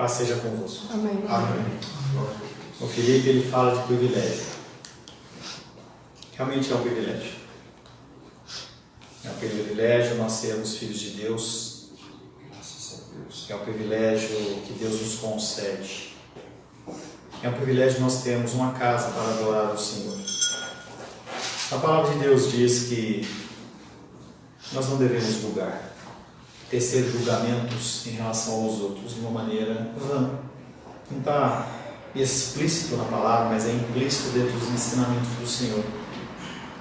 Paz seja convosco. Amém. Amém. O Felipe, ele fala de privilégio. Realmente é um privilégio. É um privilégio nós sermos filhos de Deus. Graças a Deus. É um privilégio que Deus nos concede. É um privilégio nós termos uma casa para adorar o Senhor. A palavra de Deus diz que nós não devemos julgar, tecer julgamentos em relação aos outros de uma maneira vã. Não está explícito na palavra, mas é implícito dentro dos ensinamentos do Senhor.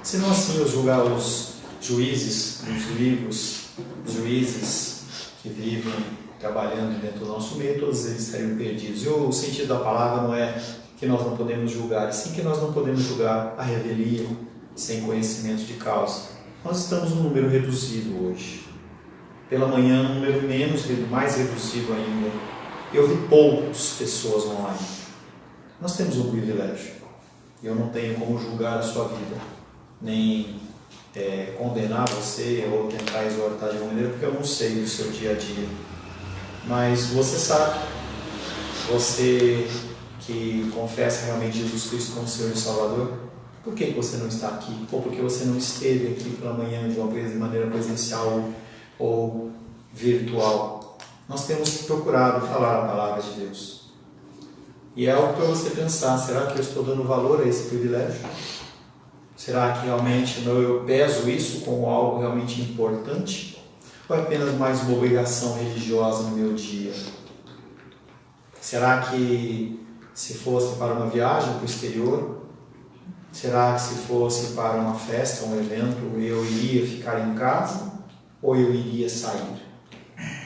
Se não assim eu julgar os juízes dos livros, os juízes que vivem trabalhando dentro do nosso meio, todos eles estariam perdidos. E o sentido da palavra não é que nós não podemos julgar, e sim que nós não podemos julgar a revelia sem conhecimento de causa. Nós estamos num número reduzido hoje. Pela manhã, um número mais reduzido ainda. Eu vi poucas pessoas online. Nós temos um privilégio. Eu não tenho como julgar a sua vida, nem condenar você ou tentar exortar de alguma maneira, porque eu não sei do seu dia a dia. Mas você sabe, você que confessa realmente Jesus Cristo como Senhor e Salvador, por que você não está aqui? Ou porque você não esteve aqui pela manhã de maneira presencial ou virtual? Nós temos procurado falar a palavra de Deus. E é algo para você pensar, será que eu estou dando valor a esse privilégio? Será que realmente eu peso isso como algo realmente importante? Ou é apenas mais uma obrigação religiosa no meu dia? Será que se fosse para uma viagem para o exterior, será que se fosse para uma festa, um evento, eu iria ficar em casa ou eu iria sair?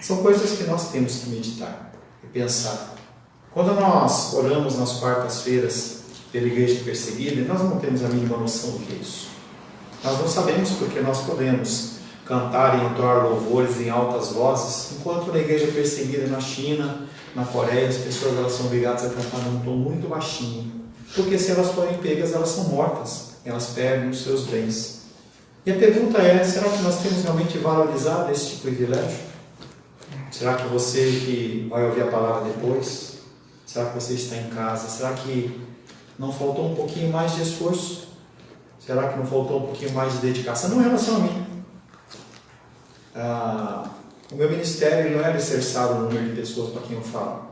São coisas que nós temos que meditar e pensar. Quando nós oramos nas quartas-feiras pela igreja perseguida, nós não temos a mínima noção do que é isso. Nós não sabemos porque nós podemos cantar e entoar louvores em altas vozes, enquanto na igreja perseguida na China, na Coreia, as pessoas elas são obrigadas a cantar num tom muito baixinho. Porque se elas forem pegas, elas são mortas, elas perdem os seus bens. E a pergunta é, será que nós temos realmente valorizado este privilégio? Será que você que vai ouvir a palavra depois, será que você está em casa, será que não faltou um pouquinho mais de esforço? Será que não faltou um pouquinho mais de dedicação? Não em relação a mim. O meu ministério não é alicerçado no número de pessoas para quem eu falo.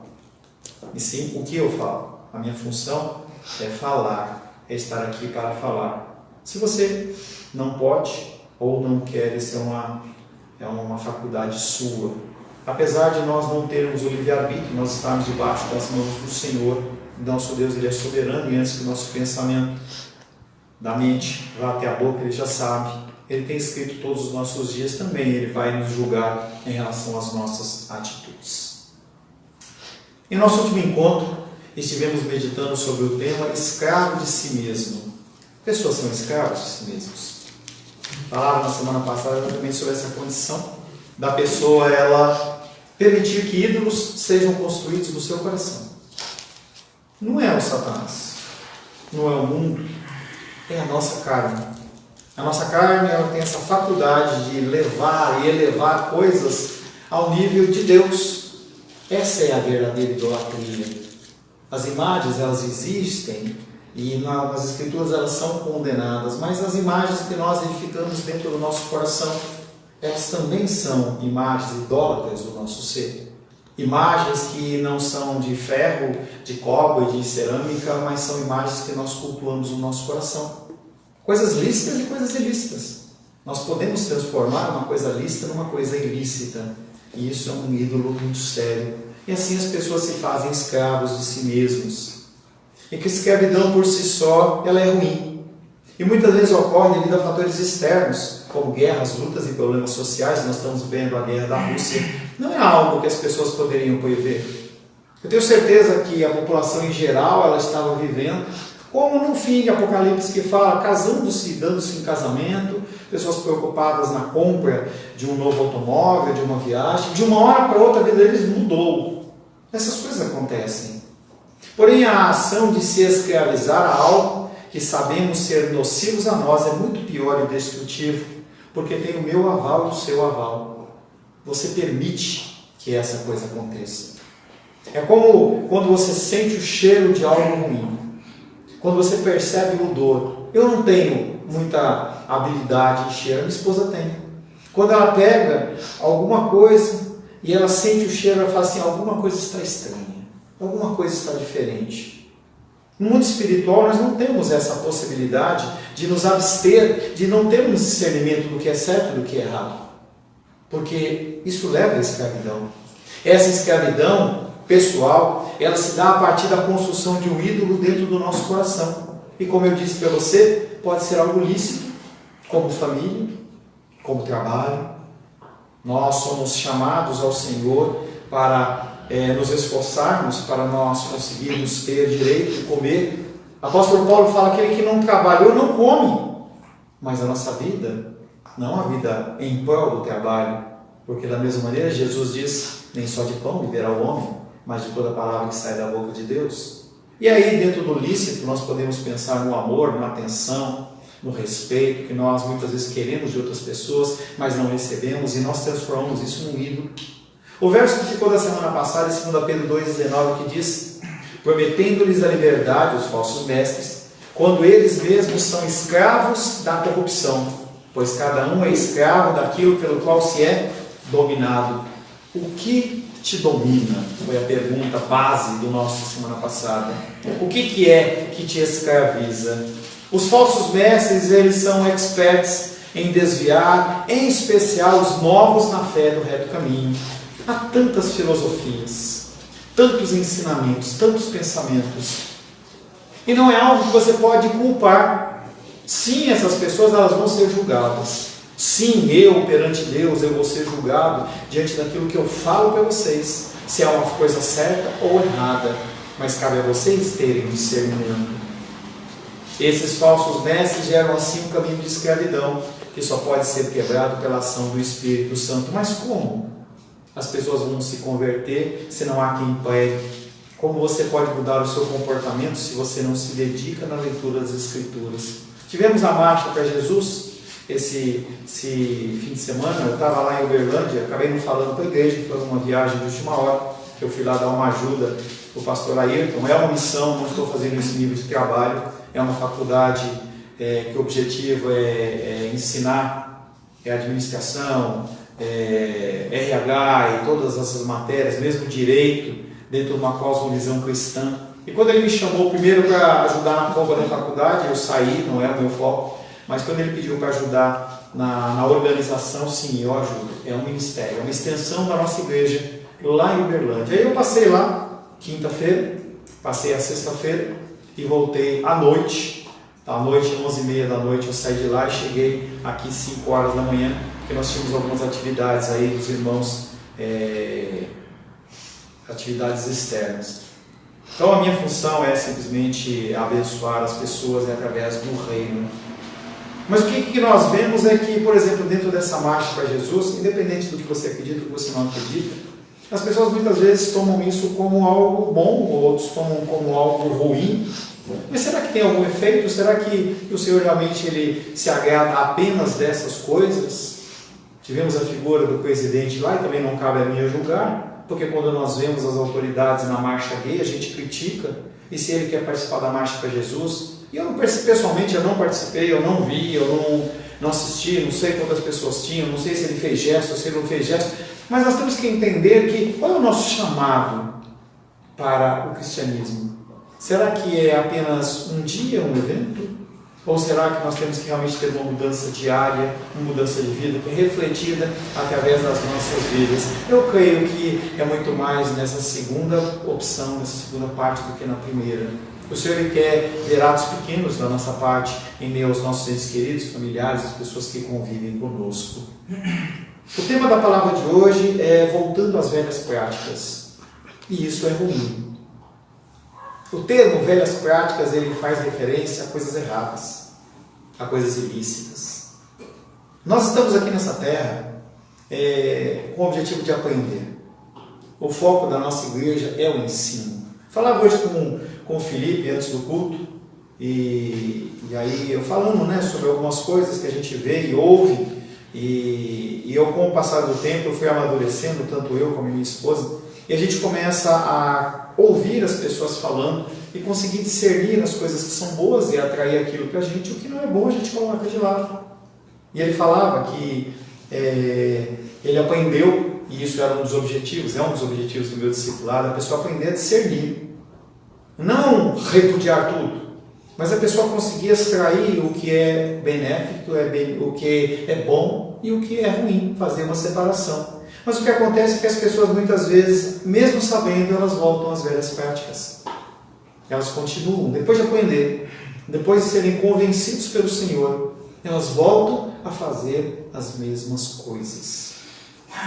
E sim, o que eu falo. A minha função é falar, é estar aqui para falar. Se você não pode ou não quer, isso é uma faculdade sua. Apesar de nós não termos o livre-arbítrio, nós estamos debaixo das mãos do Senhor. Nosso Deus, Ele é soberano e antes que o nosso pensamento da mente vá até a boca, Ele já sabe. Ele tem escrito todos os nossos dias também, Ele vai nos julgar em relação às nossas atitudes. Em nosso último encontro, estivemos meditando sobre o tema escravo de si mesmo. Pessoas são escravos de si mesmos. Falava na semana passada também sobre essa condição da pessoa, ela permitir que ídolos sejam construídos no seu coração. Não é o Satanás, não é o mundo, é a nossa carne. A nossa carne ela tem essa faculdade de levar e elevar coisas ao nível de Deus. Essa é a verdadeira idolatria. As imagens elas existem e nas escrituras elas são condenadas, mas as imagens que nós edificamos dentro do nosso coração, elas também são imagens idólatras do nosso ser. Imagens que não são de ferro, de cobre, de cerâmica, mas são imagens que nós cultuamos no nosso coração. Coisas lícitas e coisas ilícitas. Nós podemos transformar uma coisa lícita numa coisa ilícita. E isso é um ídolo muito sério. E assim as pessoas se fazem escravos de si mesmos. E que a escravidão por si só, ela é ruim. E muitas vezes ocorre devido a fatores externos, como guerras, lutas e problemas sociais. Nós estamos vendo a guerra da Rússia. Não é algo que as pessoas poderiam prever. Eu tenho certeza que a população em geral, ela estava vivendo como no fim de Apocalipse que fala, casando-se, dando-se em casamento, pessoas preocupadas na compra de um novo automóvel, de uma viagem, de uma hora para outra a vida deles mudou. Essas coisas acontecem. Porém, a ação de se escravizar a algo que sabemos ser nocivos a nós é muito pior e destrutivo, porque tem o meu aval e o seu aval. Você permite que essa coisa aconteça. É como quando você sente o cheiro de algo ruim. Quando você percebe o odor. Eu não tenho muita habilidade de cheiro, minha esposa tem. Quando ela pega alguma coisa e ela sente o cheiro, ela fala assim, alguma coisa está estranha, alguma coisa está diferente. No mundo espiritual nós não temos essa possibilidade de nos abster, de não termos discernimento do que é certo e do que é errado. Porque isso leva à escravidão. Essa escravidão pessoal, ela se dá a partir da construção de um ídolo dentro do nosso coração. E como eu disse para você, pode ser algo lícito, como família, como trabalho. Nós somos chamados ao Senhor para nos esforçarmos, para nós conseguirmos ter direito de comer. O apóstolo Paulo fala que aquele que não trabalhou não come. Mas a nossa vida, não a vida em prol do trabalho, porque da mesma maneira Jesus diz, nem só de pão viverá o homem, mas de toda palavra que sai da boca de Deus. E aí dentro do lícito nós podemos pensar no amor, na atenção, no respeito, que nós muitas vezes queremos de outras pessoas, mas não recebemos, e nós transformamos isso num ídolo. O verso que ficou da semana passada, em 2 Pedro 2,19, que diz, prometendo-lhes a liberdade, os falsos mestres, quando eles mesmos são escravos da corrupção, pois cada um é escravo daquilo pelo qual se é dominado. O que te domina? Foi a pergunta base do nosso semana passada. O que é que te escraviza? Os falsos mestres, eles são experts em desviar, em especial os novos na fé do reto caminho. Há tantas filosofias, tantos ensinamentos, tantos pensamentos. E não é algo que você pode culpar. Sim, essas pessoas elas vão ser julgadas. Sim, eu perante Deus eu vou ser julgado diante daquilo que eu falo para vocês, se é uma coisa certa ou errada. Mas cabe a vocês terem discernimento. Esses falsos mestres geram assim um caminho de escravidão, que só pode ser quebrado pela ação do Espírito Santo. Mas como? As pessoas vão se converter se não há quem pregue. Como você pode mudar o seu comportamento se você não se dedica na leitura das Escrituras? Tivemos a marcha para Jesus esse fim de semana. Eu estava lá em Uberlândia, acabei não falando para a igreja, foi uma viagem de última hora. Eu fui lá dar uma ajuda para o pastor Ayrton. É uma missão, não estou fazendo esse nível de trabalho. É uma faculdade que o objetivo é ensinar administração, RH e todas essas matérias, mesmo direito, dentro de uma cosmovisão cristã. E quando ele me chamou primeiro para ajudar na compra da faculdade, eu saí, não é o meu foco, mas quando ele pediu para ajudar na organização, sim, eu ajudo. É um ministério, é uma extensão da nossa igreja lá em Uberlândia. Aí eu passei lá, quinta-feira, passei a sexta-feira e voltei à noite. À noite, 11h30 da noite, eu saí de lá e cheguei aqui 5 horas da manhã, porque nós tínhamos algumas atividades aí dos irmãos, atividades externas. Então a minha função é simplesmente abençoar as pessoas através do reino. Mas o que nós vemos é que, por exemplo, dentro dessa marcha para Jesus, independente do que você acredita ou do que você não acredita, as pessoas muitas vezes tomam isso como algo bom, ou outros tomam como algo ruim. Mas será que tem algum efeito? Será que o Senhor realmente ele se agrada apenas dessas coisas? Tivemos a figura do presidente lá, e também não cabe a mim julgar, porque quando nós vemos as autoridades na marcha gay, a gente critica, e se ele quer participar da marcha para Jesus, e eu pessoalmente eu não participei, eu não vi, eu não assisti, não sei quantas pessoas tinham, não sei se ele fez gesto, se ele não fez gesto, mas nós temos que entender que qual é o nosso chamado para o cristianismo? Será que é apenas um dia, um evento? Ou será que nós temos que realmente ter uma mudança diária, uma mudança de vida, refletida através das nossas vidas? Eu creio que é muito mais nessa segunda opção, nessa segunda parte do que na primeira. O Senhor ele quer ver atos pequenos da nossa parte, em meio aos nossos entes queridos, familiares, as pessoas que convivem conosco. O tema da palavra de hoje é voltando às velhas práticas. E isso é ruim. O termo velhas práticas ele faz referência a coisas erradas, a coisas ilícitas. Nós estamos aqui nessa terra com o objetivo de aprender. O foco da nossa igreja é o ensino. Falava hoje com o Felipe antes do culto, e aí eu falando sobre algumas coisas que a gente vê e ouve, e eu com o passar do tempo eu fui amadurecendo, tanto eu como minha esposa, e a gente começa a ouvir as pessoas falando e conseguir discernir as coisas que são boas e atrair aquilo para a gente, o que não é bom a gente coloca de lado. E ele falava que ele aprendeu, e isso era um dos objetivos, é um dos objetivos do meu discipulado, a pessoa aprender a discernir. Não repudiar tudo, mas a pessoa conseguir extrair o que é benéfico, o que é bom e o que é ruim, fazer uma separação. Mas o que acontece é que as pessoas muitas vezes, mesmo sabendo, elas voltam às velhas práticas. Elas continuam, depois de aprender, depois de serem convencidos pelo Senhor, elas voltam a fazer as mesmas coisas.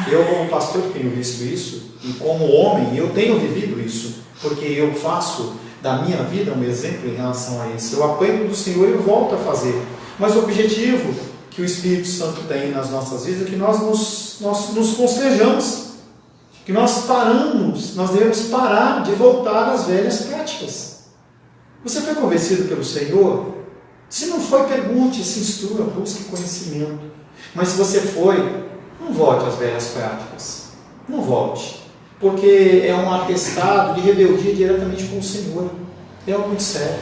Eu, como pastor, tenho visto isso, e como homem, eu tenho vivido isso, porque eu faço da minha vida um exemplo em relação a isso. Eu aprendo do Senhor e eu volto a fazer. Mas o objetivo que o Espírito Santo tem nas nossas vidas é que nós nos constrejamos, que nós devemos parar de voltar às velhas práticas. Você foi convencido pelo Senhor? Se não foi, pergunte, se instrua, busque conhecimento. Mas se você foi, não volte às velhas práticas. Não volte. Porque é um atestado de rebeldia diretamente com o Senhor. É algo muito sério.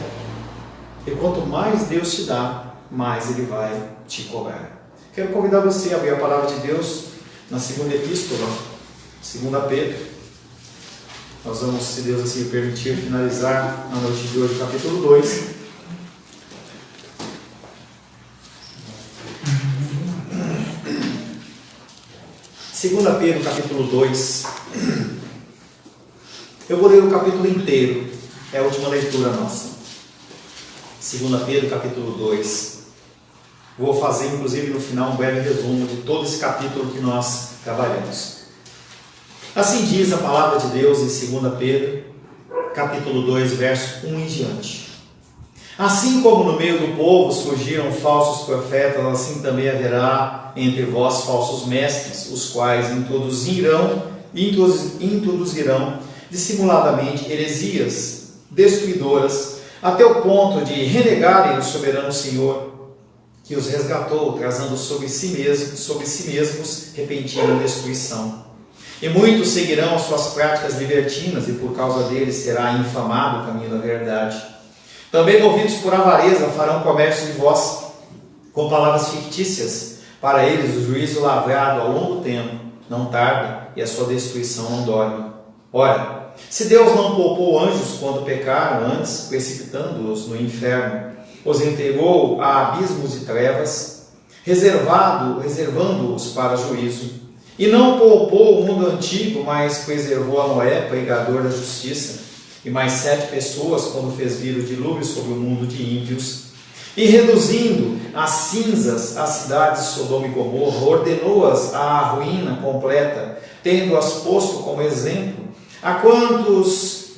E quanto mais Deus te dá, mais Ele vai te cobrar. Quero convidar você a abrir a palavra de Deus na segunda epístola, 2 Pedro. Nós vamos, se Deus assim permitir, finalizar na noite de hoje o capítulo 2. Segunda Pedro, capítulo 2. Eu vou ler o capítulo inteiro. É a última leitura nossa. 2 Pedro, capítulo 2. Vou fazer, inclusive, no final um breve resumo de todo esse capítulo que nós trabalhamos. Assim diz a palavra de Deus em 2 Pedro, capítulo 2, verso 1 em diante. Assim como no meio do povo surgiram falsos profetas, assim também haverá entre vós falsos mestres, os quais introduzirão dissimuladamente heresias destruidoras, até o ponto de renegarem o soberano Senhor, que os resgatou, trazendo sobre si mesmos repentina destruição. E muitos seguirão as suas práticas libertinas, e por causa deles será infamado o caminho da verdade. Também, movidos por avareza, farão comércio de vós, com palavras fictícias. Para eles o juízo lavrado ao longo tempo não tarda, e a sua destruição não dorme. Ora, se Deus não poupou anjos quando pecaram, antes precipitando-os no inferno, os entregou a abismos de trevas, reservando-os para juízo. E não poupou o mundo antigo, mas preservou a Noé, pregador da justiça, e mais 7 pessoas, quando fez vir o dilúvio sobre o mundo de ímpios. E reduzindo a cinzas as cidades de Sodoma e Gomorra, ordenou-as à ruína completa, tendo-as posto como exemplo a quantos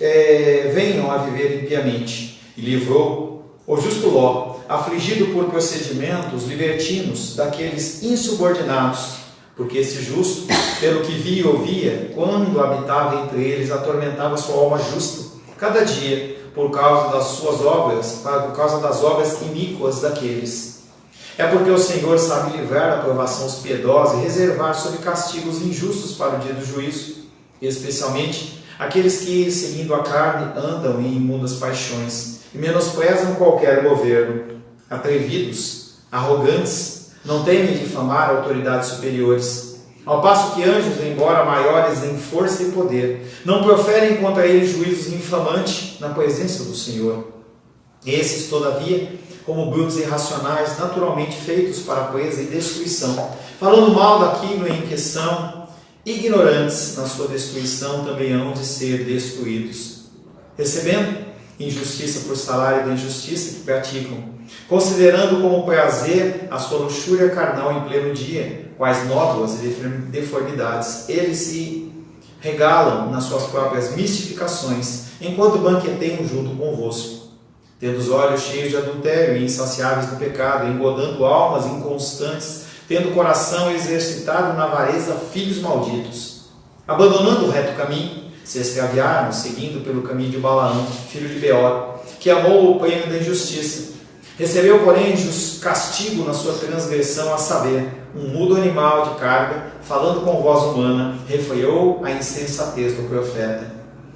venham a viver impiamente. E livrou o justo Ló, afligido por procedimentos libertinos daqueles insubordinados, porque esse justo, pelo que via e ouvia, quando habitava entre eles, atormentava sua alma justa, cada dia, por causa das obras iníquas daqueles. É porque o Senhor sabe livrar da provação os piedosos e reservar sob castigos injustos para o dia do juízo, especialmente aqueles que, seguindo a carne, andam em imundas paixões e menosprezam qualquer governo, atrevidos, arrogantes, não temem difamar autoridades superiores, ao passo que anjos, embora maiores em força e poder, não proferem contra eles juízos infamantes na presença do Senhor. Esses, todavia, como brutos irracionais, naturalmente feitos para a presa e destruição, falando mal daquilo em questão, ignorantes na sua destruição, também hão de ser destruídos, recebendo injustiça por salário da injustiça que praticam, considerando como prazer a sua luxúria carnal em pleno dia, quais nódoas e deformidades. Eles se regalam nas suas próprias mistificações, enquanto banqueteiam junto convosco, tendo os olhos cheios de adultério e insaciáveis do pecado, engodando almas inconstantes, tendo o coração exercitado na avareza, filhos malditos. Abandonando o reto caminho, se extraviaram, seguindo pelo caminho de Balaão, filho de Beor, que amou o prêmio da injustiça. Recebeu, porém, castigo na sua transgressão, a saber, um mudo animal de carga, falando com voz humana, refreou a insensatez do profeta.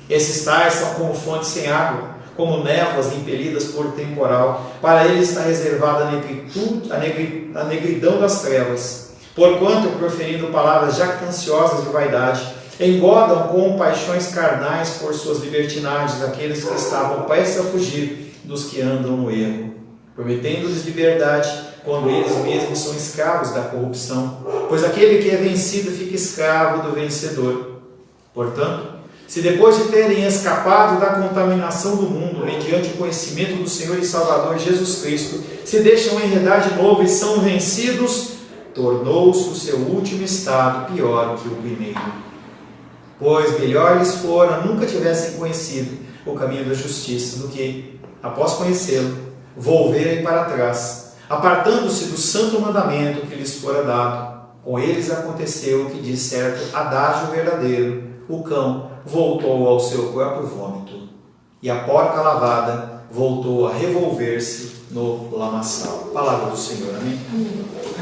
Esses tais são como fontes sem água, como névoas impelidas por temporal. Para ele está reservada a negridão das trevas. Porquanto, proferindo palavras jactanciosas de vaidade, engodam com paixões carnais por suas libertinagens aqueles que estavam prestes a fugir dos que andam no erro, prometendo-lhes liberdade, quando eles mesmos são escravos da corrupção, pois aquele que é vencido fica escravo do vencedor. Portanto, se depois de terem escapado da contaminação do mundo, mediante o conhecimento do Senhor e Salvador Jesus Cristo, se deixam enredar de novo e são vencidos, tornou-se o seu último estado pior que o primeiro. Pois melhor lhes fora nunca tivessem conhecido o caminho da justiça, do que, após conhecê-lo, volverem para trás, apartando-se do santo mandamento que lhes fora dado. Com eles aconteceu o que diz certo adágio verdadeiro: o cão voltou ao seu próprio vômito, e a porca lavada voltou a revolver-se no lamaçal. Palavra do Senhor, amém?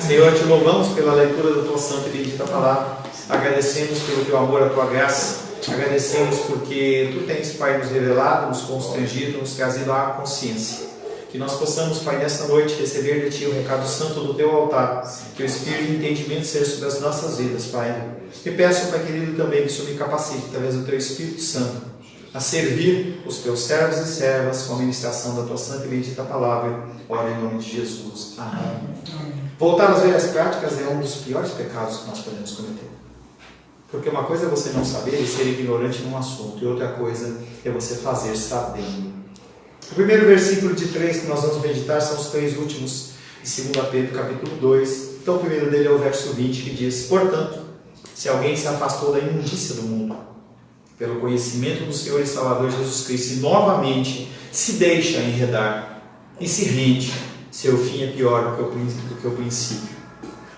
Senhor, te louvamos pela leitura da tua santa e bendita palavra, agradecemos pelo teu amor, a tua graça, agradecemos porque tu tens, Pai, nos revelado, nos constrangido, nos trazido à consciência. Que nós possamos, Pai, nesta noite receber de Ti o recado santo do Teu altar, que o Espírito de entendimento seja sobre as nossas vidas, Pai. E peço, Pai querido, também que o Senhor me capacite, através do Teu Espírito Santo, a servir os Teus servos e servas com a ministração da Tua santa e bendita palavra. Ora em nome de Jesus. Amém. Voltar às velhas práticas é um dos piores pecados que nós podemos cometer. Porque uma coisa é você não saber e ser ignorante num assunto, e outra coisa é você fazer sabendo. O primeiro versículo de 3 que nós vamos meditar são os 3 últimos de 2 Pedro, capítulo 2. Então o primeiro dele é o verso 20, que diz: portanto, se alguém se afastou da imundícia do mundo, pelo conhecimento do Senhor e Salvador Jesus Cristo, e novamente se deixa enredar e se rende, seu fim é pior do que o princípio.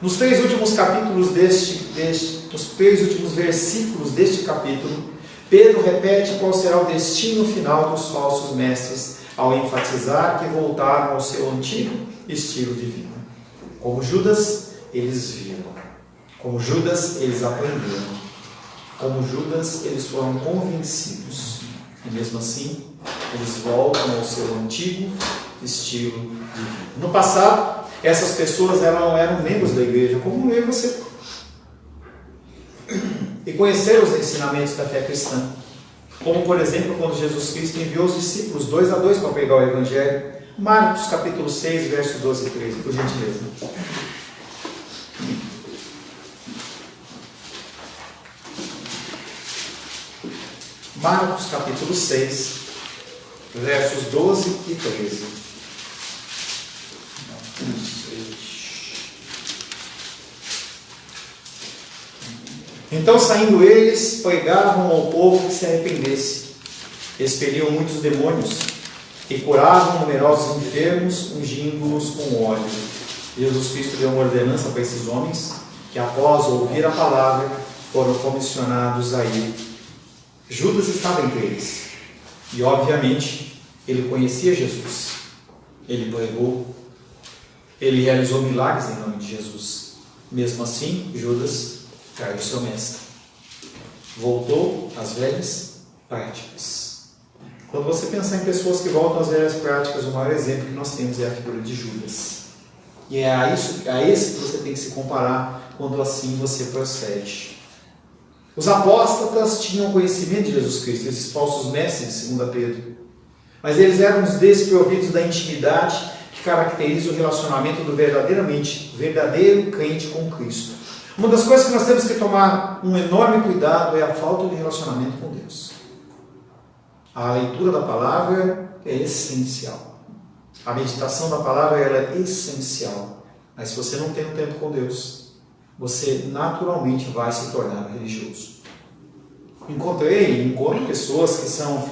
Nos 3 últimos capítulos nos 3 últimos versículos deste capítulo, Pedro repete qual será o destino final dos falsos mestres, ao enfatizar que voltaram ao seu antigo estilo de vida. Como Judas, eles viram. Como Judas, eles aprenderam. Como Judas, eles foram convencidos. E mesmo assim, eles voltam ao seu antigo estilo de vida. No passado, essas pessoas eram membros da igreja, como eu e você. E conheceram os ensinamentos da fé cristã. Como, por exemplo, quando Jesus Cristo enviou os discípulos 2 a 2 para pregar o Evangelho. Marcos, capítulo 6, verso 12 e 13, por gentileza. Marcos, capítulo 6, versos 12 e 13. Então, saindo eles, pregavam ao povo que se arrependesse, expeliam muitos demônios e curavam numerosos enfermos, ungindo-os com óleo. Jesus Cristo deu uma ordenança para esses homens, que após ouvir a palavra, foram comissionados a ir. Judas estava entre eles, e obviamente, ele conhecia Jesus. Ele pregou, ele realizou milagres em nome de Jesus. Mesmo assim, Judas traiu o seu mestre. Voltou às velhas práticas. Quando você pensar em pessoas que voltam às velhas práticas, o maior exemplo que nós temos é a figura de Judas. E é a esse que você tem que se comparar quando assim você procede. Os apóstatas tinham conhecimento de Jesus Cristo, esses falsos mestres de 2 Pedro. Mas eles eram os desprovidos da intimidade que caracteriza o relacionamento do verdadeiro crente com Cristo. Uma das coisas que nós temos que tomar um enorme cuidado é a falta de relacionamento com Deus. A leitura da palavra é essencial. A meditação da palavra ela é essencial. Mas se você não tem um tempo com Deus, você naturalmente vai se tornar religioso. Encontro pessoas que são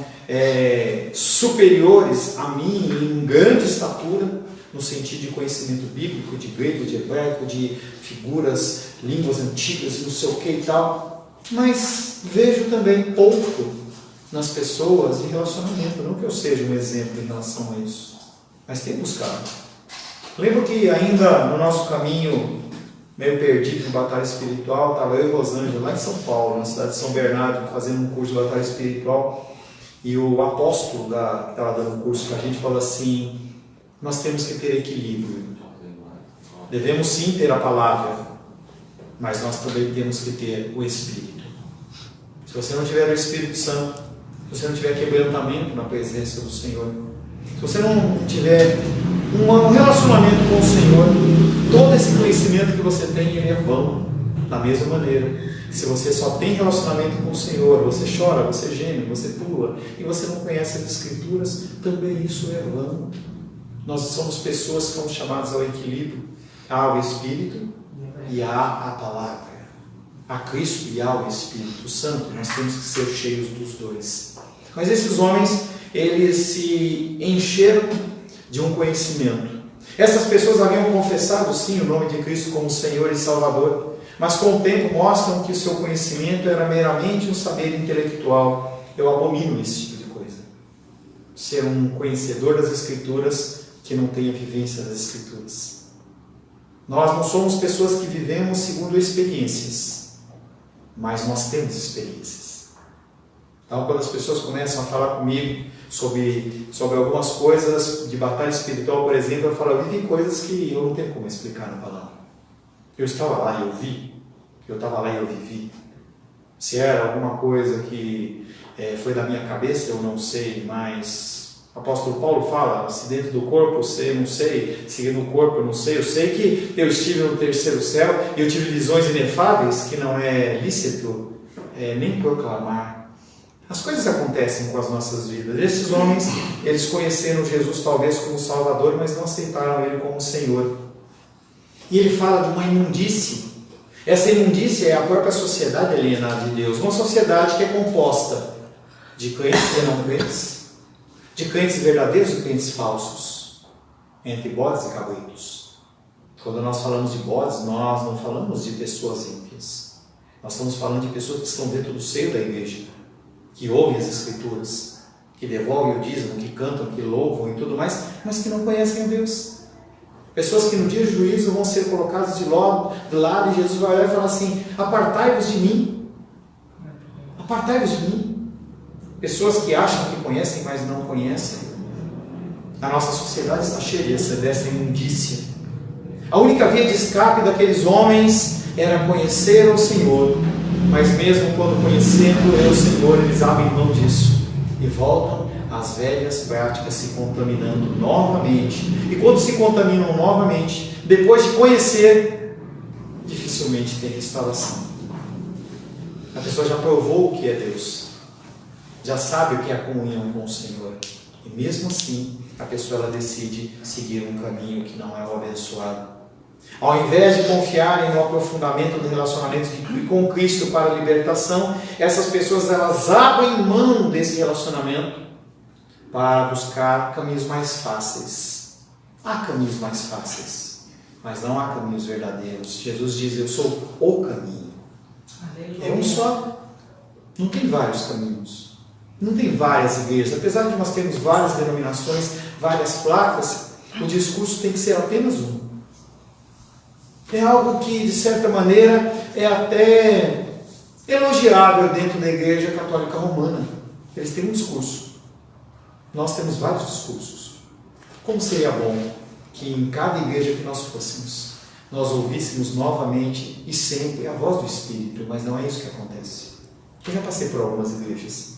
superiores a mim em grande estatura, no sentido de conhecimento bíblico, de grego, de hebraico, de figuras, línguas antigas e não sei o que e tal, mas vejo também pouco nas pessoas de relacionamento. Não que eu seja um exemplo em relação a isso, mas tenho buscado. Lembro que ainda no nosso caminho meio perdido em batalha espiritual. Estava eu e Rosângela lá em São Paulo, na cidade de São Bernardo, fazendo um curso de batalha espiritual. E o apóstolo que estava dando o curso para a gente falou assim: nós temos que ter equilíbrio. Devemos sim ter a palavra, mas nós também temos que ter o Espírito. Se você não tiver o Espírito Santo, se você não tiver quebrantamento na presença do Senhor, se você não tiver um relacionamento com o Senhor, todo esse conhecimento que você tem, ele é vão. Da mesma maneira, se você só tem relacionamento com o Senhor, você chora, você geme, você pula, e você não conhece as Escrituras, também isso é vão. Nós somos pessoas que somos chamadas ao equilíbrio. Há o Espírito e há a palavra. Há Cristo e há o Espírito Santo. Nós temos que ser cheios dos dois. Mas esses homens, eles se encheram de um conhecimento. Essas pessoas haviam confessado sim o nome de Cristo como Senhor e Salvador, mas com o tempo mostram que o seu conhecimento era meramente um saber intelectual. Eu abomino esse tipo de coisa. Ser um conhecedor das Escrituras que não tenha vivência das Escrituras. Nós não somos pessoas que vivemos segundo experiências, mas nós temos experiências. Então, quando as pessoas começam a falar comigo sobre algumas coisas de batalha espiritual, por exemplo, eu falo: eu vivi coisas que eu não tenho como explicar na palavra. Eu estava lá e eu vi. Eu estava lá e eu vivi. Se era alguma coisa que foi da minha cabeça, eu não sei, mas o apóstolo Paulo fala: se dentro do corpo eu sei, eu não sei, se no corpo eu não sei. Eu sei que eu estive no terceiro céu e eu tive visões inefáveis que não é lícito nem proclamar. As coisas acontecem com as nossas vidas. Esses homens, eles conheceram Jesus talvez como Salvador, mas não aceitaram Ele como Senhor. E ele fala de uma imundície. Essa imundície é a própria sociedade alienada de Deus. Uma sociedade que é composta de crentes e não crentes, de crentes verdadeiros e crentes falsos, entre bodes e cabritos. Quando nós falamos de bodes, nós não falamos de pessoas ímpias. Nós estamos falando de pessoas que estão dentro do seio da igreja, que ouvem as Escrituras, que devolvem o dízimo, que cantam, que louvam e tudo mais, mas que não conhecem a Deus. Pessoas que no dia do juízo vão ser colocadas do lado, e Jesus vai olhar e falar assim: apartai-vos de mim. Apartai-vos de mim. Pessoas que acham que conhecem, mas não conhecem. A nossa sociedade está cheia dessa imundícia. A única via de escape daqueles homens era conhecer o Senhor. Mas mesmo quando conhecendo o Senhor, eles abrem mão disso e voltam às velhas práticas, se contaminando novamente. E quando se contaminam novamente, depois de conhecer, dificilmente tem restauração. A pessoa já provou o que é Deus, já sabe o que é a comunhão com o Senhor, e mesmo assim a pessoa ela decide seguir um caminho que não é o abençoado. Ao invés de confiarem no aprofundamento do relacionamento com Cristo para a libertação, essas pessoas elas abrem mão desse relacionamento para buscar caminhos mais fáceis. Há caminhos mais fáceis, mas não há caminhos verdadeiros. Jesus diz: eu sou o caminho. É um só. Não tem vários caminhos. Não tem várias igrejas. Apesar de nós termos várias denominações, várias placas, o discurso tem que ser apenas um. É algo que, de certa maneira, é até elogiável dentro da Igreja Católica Romana. Eles têm um discurso. Nós temos vários discursos. Como seria bom que em cada igreja que nós fôssemos, nós ouvíssemos novamente e sempre a voz do Espírito, mas não é isso que acontece. Eu já passei por algumas igrejas.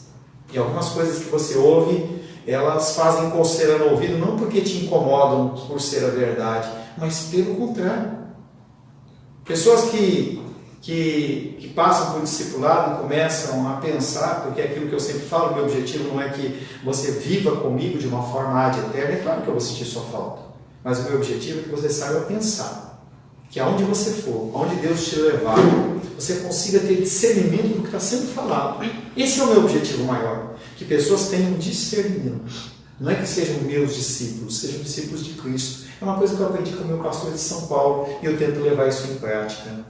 E algumas coisas que você ouve, elas fazem coceira no ouvido, não porque te incomodam por ser a verdade, mas pelo contrário. Pessoas que passam por discipulado e começam a pensar, porque é aquilo que eu sempre falo, meu objetivo não é que você viva comigo de uma forma ad eterna, é claro que eu vou sentir sua falta, mas o meu objetivo é que você saiba pensar, que aonde você for, aonde Deus te levar, você consiga ter discernimento do que está sendo falado. Esse é o meu objetivo maior, que pessoas tenham discernimento. Não é que sejam meus discípulos, sejam discípulos de Cristo. É uma coisa que eu aprendi com o meu pastor de São Paulo e eu tento levar isso em prática.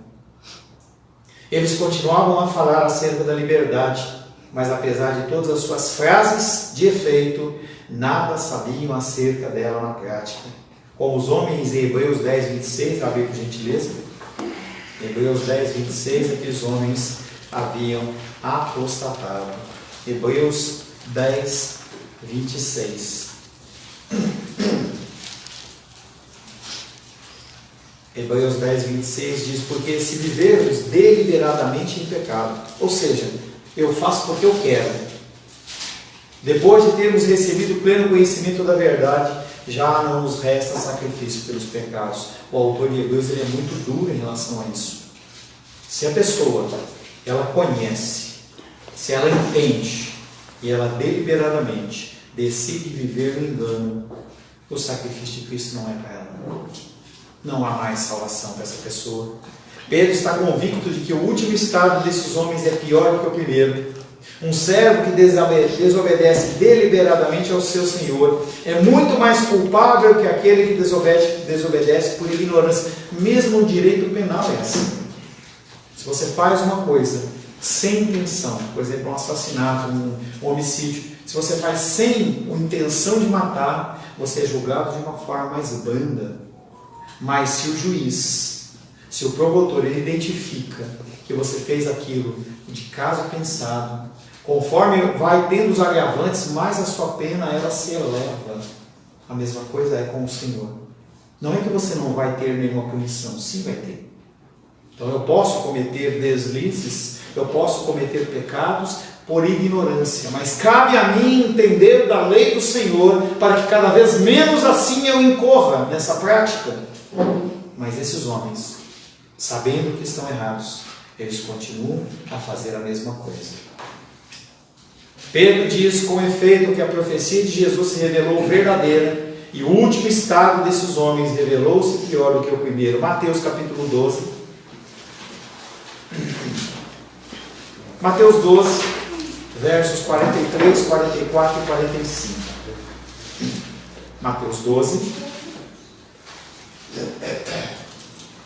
Eles continuavam a falar acerca da liberdade, mas apesar de todas as suas frases de efeito, nada sabiam acerca dela na prática. Como os homens em Hebreus 10, 26, abrir por gentileza. Hebreus 10, 26, aqueles homens haviam apostatado. Hebreus 10, 26. Hebreus 10, 26 diz: porque se vivermos deliberadamente em pecado, ou seja, eu faço porque eu quero, depois de termos recebido o pleno conhecimento da verdade, já não nos resta sacrifício pelos pecados. O autor de Hebreus ele é muito duro em relação a isso. Se a pessoa ela conhece, se ela entende e ela deliberadamente decide viver no engano, o sacrifício de Cristo não é para ela. Não há mais salvação para essa pessoa. Pedro está convicto de que o último estado desses homens é pior do que o primeiro. Um servo que desobedece deliberadamente ao seu senhor é muito mais culpável que aquele que desobedece por ignorância. Mesmo o direito penal é assim. Se você faz uma coisa sem intenção, por exemplo, um assassinato, um homicídio, se você faz sem a intenção de matar, você é julgado de uma forma mais branda. Mas se o juiz, se o promotor, ele identifica que você fez aquilo de caso pensado, conforme vai tendo os agravantes, mais a sua pena ela se eleva. A mesma coisa é com o Senhor. Não é que você não vai ter nenhuma punição, sim vai ter. Então eu posso cometer deslizes, eu posso cometer pecados por ignorância, mas cabe a mim entender da lei do Senhor para que cada vez menos assim eu incorra nessa prática. Mas esses homens, sabendo que estão errados, eles continuam a fazer a mesma coisa. Pedro diz com efeito que a profecia de Jesus se revelou verdadeira e o último estado desses homens revelou-se pior do que o primeiro. Mateus capítulo 12. Mateus 12, versos 43, 44 e 45. Mateus 12,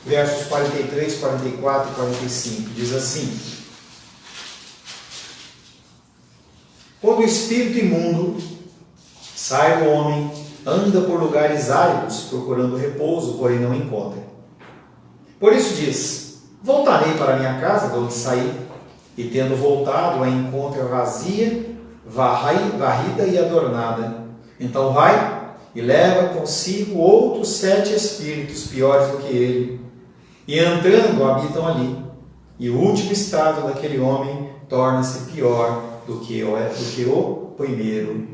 versos 43, 44 e 45. Diz assim: quando o espírito imundo sai do homem, anda por lugares áridos, procurando repouso, porém não encontra. Por isso diz: voltarei para minha casa, de onde saí, e tendo voltado, a encontra vazia, varrida e adornada. Então vai e leva consigo outros 7 espíritos piores do que ele, e entrando habitam ali. E o último estado daquele homem torna-se pior do que o primeiro.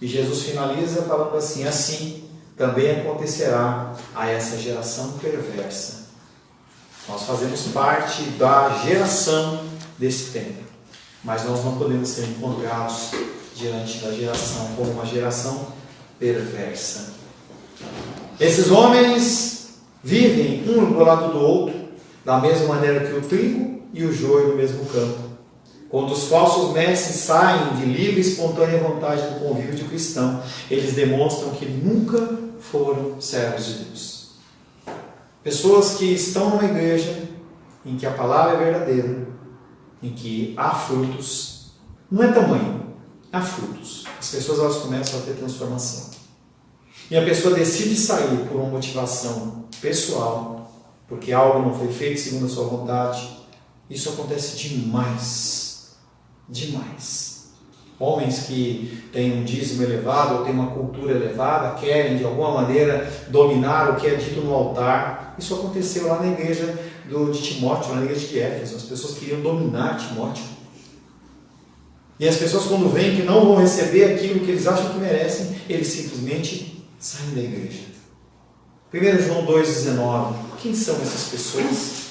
E Jesus finaliza falando assim: assim também acontecerá a essa geração perversa. Nós fazemos parte da geração desse tempo, mas nós não podemos ser encontrados diante da geração como uma geração perversa. Esses homens vivem um do lado do outro, da mesma maneira que o trigo e o joio no mesmo campo. Quando os falsos mestres saem de livre e espontânea vontade do convívio de cristão, eles demonstram que nunca foram servos de Deus. Pessoas que estão numa igreja em que a palavra é verdadeira, em que há frutos, não é tamanho, há frutos. As pessoas elas começam a ter transformação. E a pessoa decide sair por uma motivação pessoal, porque algo não foi feito segundo a sua vontade. Isso acontece demais. Demais. Homens que têm um dízimo elevado ou têm uma cultura elevada, querem de alguma maneira dominar o que é dito no altar. Isso aconteceu lá na igreja de Timóteo, na igreja de Éfeso. As pessoas queriam dominar Timóteo. E as pessoas, quando veem que não vão receber aquilo que eles acham que merecem, eles simplesmente saem da igreja. 1 João 2,19. Quem são essas pessoas?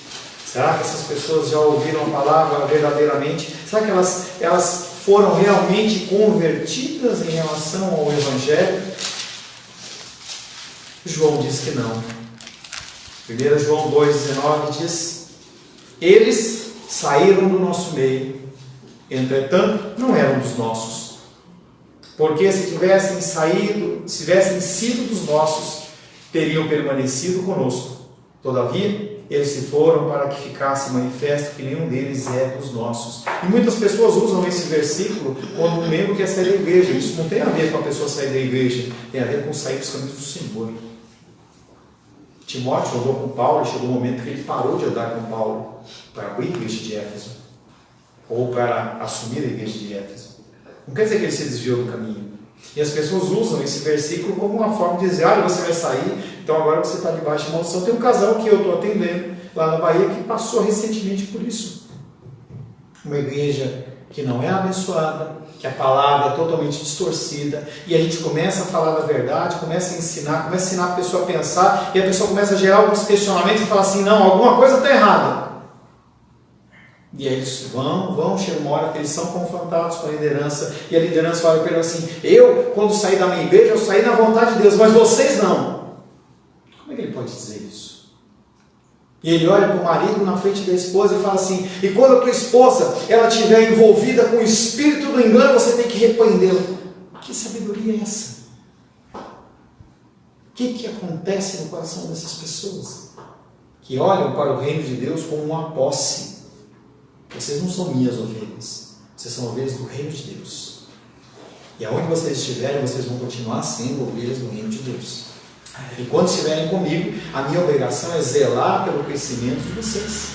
Será que essas pessoas já ouviram a palavra verdadeiramente? Será que elas foram realmente convertidas em relação ao Evangelho? João diz que não. 1 João 2,19 diz: eles saíram do nosso meio, entretanto não eram dos nossos. Porque se tivessem sido dos nossos, teriam permanecido conosco. Todavia, eles se foram para que ficasse manifesto que nenhum deles é dos nossos. E muitas pessoas usam esse versículo quando um membro quer sair da igreja. Isso não tem a ver com a pessoa sair da igreja, tem a ver com sair dos caminhos do Senhor. Timóteo andou com Paulo e chegou um momento que ele parou de andar com Paulo para abrir a igreja de Éfeso, ou para assumir a igreja de Éfeso. Não quer dizer que ele se desviou do caminho. E as pessoas usam esse versículo como uma forma de dizer, você vai sair, então agora você está debaixo de maldição. Tem um casal que eu estou atendendo lá na Bahia que passou recentemente por isso. Uma igreja que não é abençoada, que a palavra é totalmente distorcida, e a gente começa a falar da verdade, começa a ensinar a pessoa a pensar, e a pessoa começa a gerar alguns questionamentos e fala assim, não, alguma coisa está errada. E aí eles chega uma hora que eles são confrontados com a liderança, e a liderança olha para ele assim, eu, quando saí da minha igreja, eu saí na vontade de Deus, mas vocês não. Como é que ele pode dizer isso? E ele olha para o marido na frente da esposa e fala assim, e quando a tua esposa, ela estiver envolvida com o espírito do engano, você tem que repreendê-la. Que sabedoria é essa? O que acontece no coração dessas pessoas? Que olham para o reino de Deus como uma posse. Vocês não são minhas ovelhas, vocês são ovelhas do reino de Deus. E aonde vocês estiverem, vocês vão continuar sendo ovelhas do reino de Deus. E quando estiverem comigo, a minha obrigação é zelar pelo crescimento de vocês.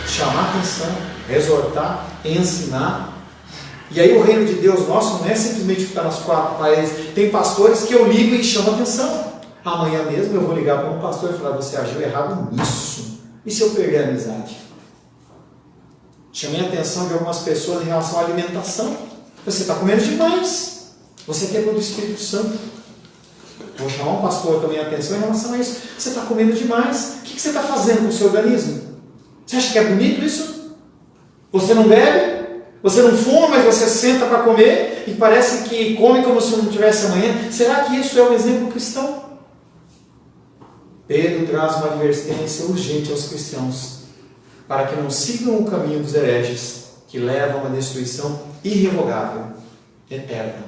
Chamar atenção, exortar, ensinar. E aí o reino de Deus nosso não é simplesmente o que está nas quatro paredes. Tem pastores que eu ligo e chamo atenção. Amanhã mesmo eu vou ligar para um pastor e falar, você agiu errado nisso. E se eu perder a amizade? Chamei a atenção de algumas pessoas em relação à alimentação. Você está comendo demais. Você quer do Espírito Santo. Vou chamar um pastor também a atenção em relação a isso. Você está comendo demais. O que você está fazendo com o seu organismo? Você acha que é bonito isso? Você não bebe? Você não fuma, mas você senta para comer e parece que come como se não tivesse amanhã. Será que isso é um exemplo cristão? Pedro traz uma advertência urgente aos cristãos para que não sigam o caminho dos hereges que levam a uma destruição irrevogável, eterna.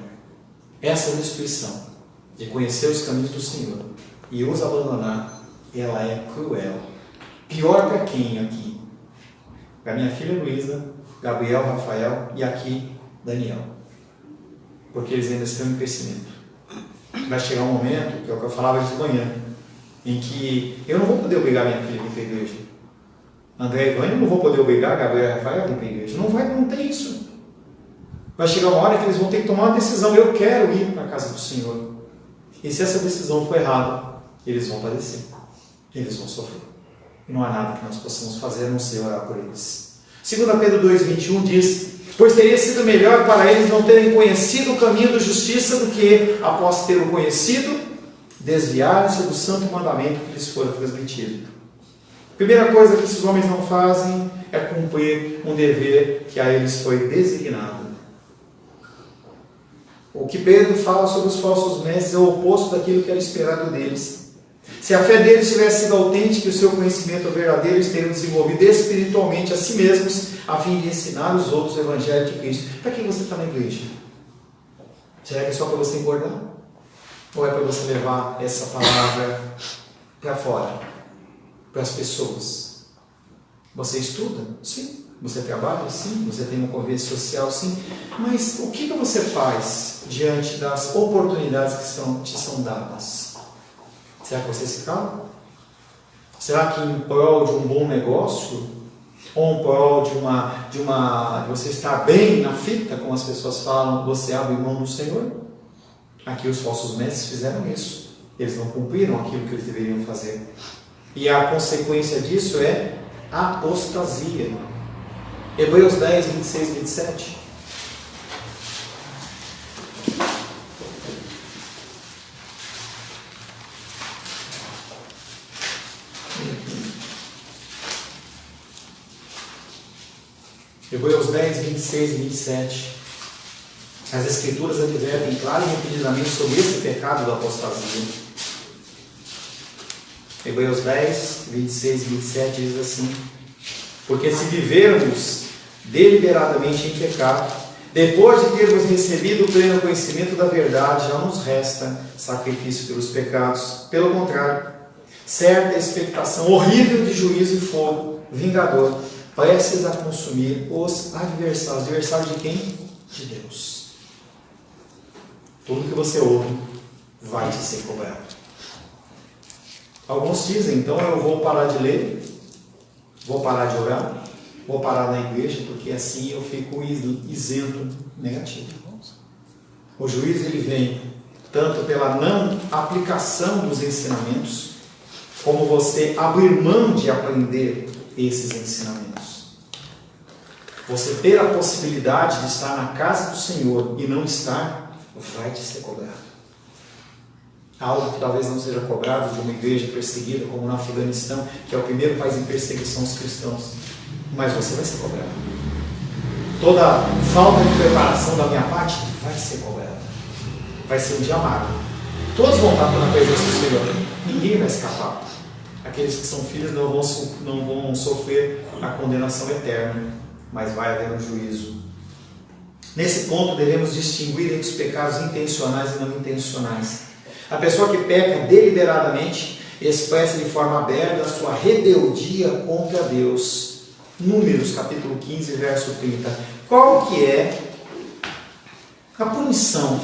Essa destruição de conhecer os caminhos do Senhor e os abandonar, ela é cruel. Pior para quem aqui? Para minha filha Luísa, Gabriel, Rafael e aqui Daniel. Porque eles ainda estão em crescimento. Vai chegar um momento, que é o que eu falava de manhã, em que eu não vou poder obrigar minha filha a vir para a igreja. André e Vânia, eu não vou poder obrigar Gabriel e Rafael a vir para a igreja. Não tem isso. Vai chegar uma hora que eles vão ter que tomar uma decisão. Eu quero ir para a casa do Senhor. E se essa decisão for errada, eles vão padecer. Eles vão sofrer. E não há nada que nós possamos fazer a não ser orar por eles. 2 Pedro 2,21 diz, pois teria sido melhor para eles não terem conhecido o caminho da justiça do que, após ter-o conhecido, desviarem-se do santo mandamento que lhes fora transmitido. Primeira coisa que esses homens não fazem é cumprir um dever que a eles foi designado. O que Pedro fala sobre os falsos mestres é o oposto daquilo que era esperado deles. Se a fé deles tivesse sido autêntica e o seu conhecimento verdadeiro, eles teriam desenvolvido espiritualmente a si mesmos, a fim de ensinar os outros o Evangelho de Cristo. Para que você está na igreja? Será que é só para você engordar? Ou é para você levar essa palavra para fora, para as pessoas? Você estuda? Sim. Você trabalha? Sim. Você tem uma convivência social? Sim. Mas o que você faz diante das oportunidades que te são dadas? Será que você se cala? Será que em prol de um bom negócio? Ou em prol de você estar bem na fita, como as pessoas falam, você abre mão do Senhor? Aqui os falsos mestres fizeram isso. Eles não cumpriram aquilo que eles deveriam fazer. E a consequência disso é apostasia. Hebreus 10, 26 e 27. Hebreus 10, 26 e 27. As Escrituras advertem claro e repetidamente sobre esse pecado da apostasia. Hebreus 10, 26 e 27 diz assim: porque se vivermos deliberadamente em pecado, depois de termos recebido o pleno conhecimento da verdade, já nos resta sacrifício pelos pecados. Pelo contrário, certa expectação horrível de juízo e fogo, vingador, prestes a consumir os adversários. Adversário de quem? De Deus. Tudo que você ouve vai te ser cobrado. Alguns dizem, então eu vou parar de ler, vou parar de orar, vou parar na igreja, porque assim eu fico isento negativo. O juízo ele vem tanto pela não aplicação dos ensinamentos, como você abrir mão de aprender esses ensinamentos. Você ter a possibilidade de estar na casa do Senhor e não estar, vai te ser cobrado. Algo que talvez não seja cobrado de uma igreja perseguida, como no Afeganistão, que é o primeiro país em perseguição aos cristãos. Mas você vai ser cobrado. Toda falta de preparação da minha parte vai ser cobrada. Vai ser um dia amargo. Todos vão estar na presença do Senhor. Ninguém vai escapar. Aqueles que são filhos não vão sofrer a condenação eterna, mas vai haver um juízo. Nesse ponto devemos distinguir entre os pecados intencionais e não intencionais. A pessoa que peca deliberadamente expressa de forma aberta a sua rebeldia contra Deus. Números capítulo 15, verso 30. Qual que é a punição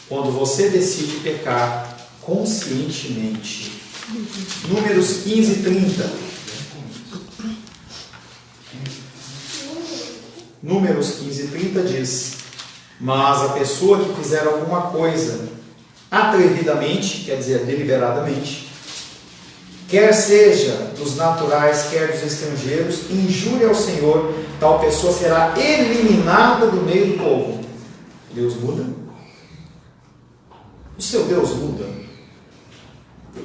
quando você decide pecar conscientemente? Números 15, 30. Números 15, 30 diz: mas a pessoa que fizer alguma coisa atrevidamente, quer dizer, deliberadamente, quer seja dos naturais, quer dos estrangeiros, injúria ao Senhor, tal pessoa será eliminada do meio do povo. Deus muda? O seu Deus muda?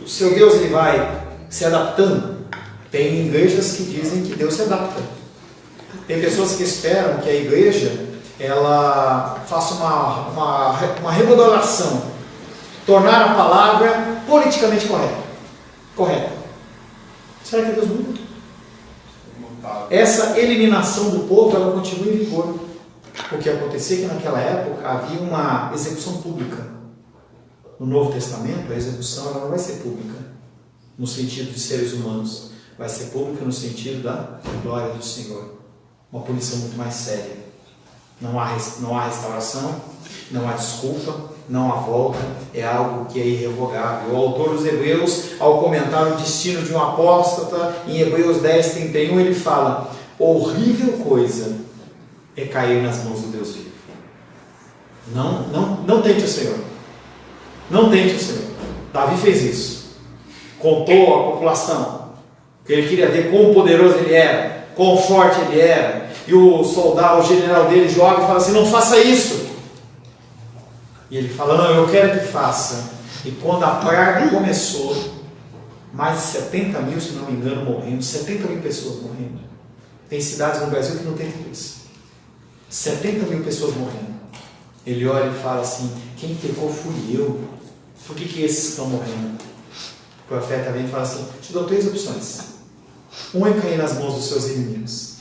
O seu Deus ele vai se adaptando? Tem igrejas que dizem que Deus se adapta. Tem pessoas que esperam que a igreja ela faça uma remodelação, tornar a palavra politicamente correta. Será que Deus muda? Essa eliminação do povo ela continua em vigor. O que acontecia é que naquela época havia uma execução pública. No Novo Testamento a execução ela não vai ser pública no sentido de seres humanos, vai ser pública no sentido da glória do Senhor. Uma punição muito mais séria. Não há restauração, não há desculpa, não há volta, é algo que é irrevogável. O autor dos Hebreus, ao comentar o destino de um apóstata, em Hebreus 10, 31, ele fala: horrível coisa é cair nas mãos do Deus vivo. Não tente o Senhor. Não tente o Senhor. Davi fez isso. Contou à população que ele queria ver quão poderoso ele era, quão forte ele era. E o soldado, o general dele, Joabe, fala assim: não faça isso. E ele fala: não, eu quero que faça. E quando a praga começou, mais de 70 mil, se não me engano, morrendo. 70 mil pessoas morrendo. Tem cidades no Brasil que não tem tudo isso. 70 mil pessoas morrendo. Ele olha e fala assim: quem pecou fui eu. Por que esses estão morrendo? O profeta vem e fala assim: te dou 3 opções. Um é cair nas mãos dos seus inimigos.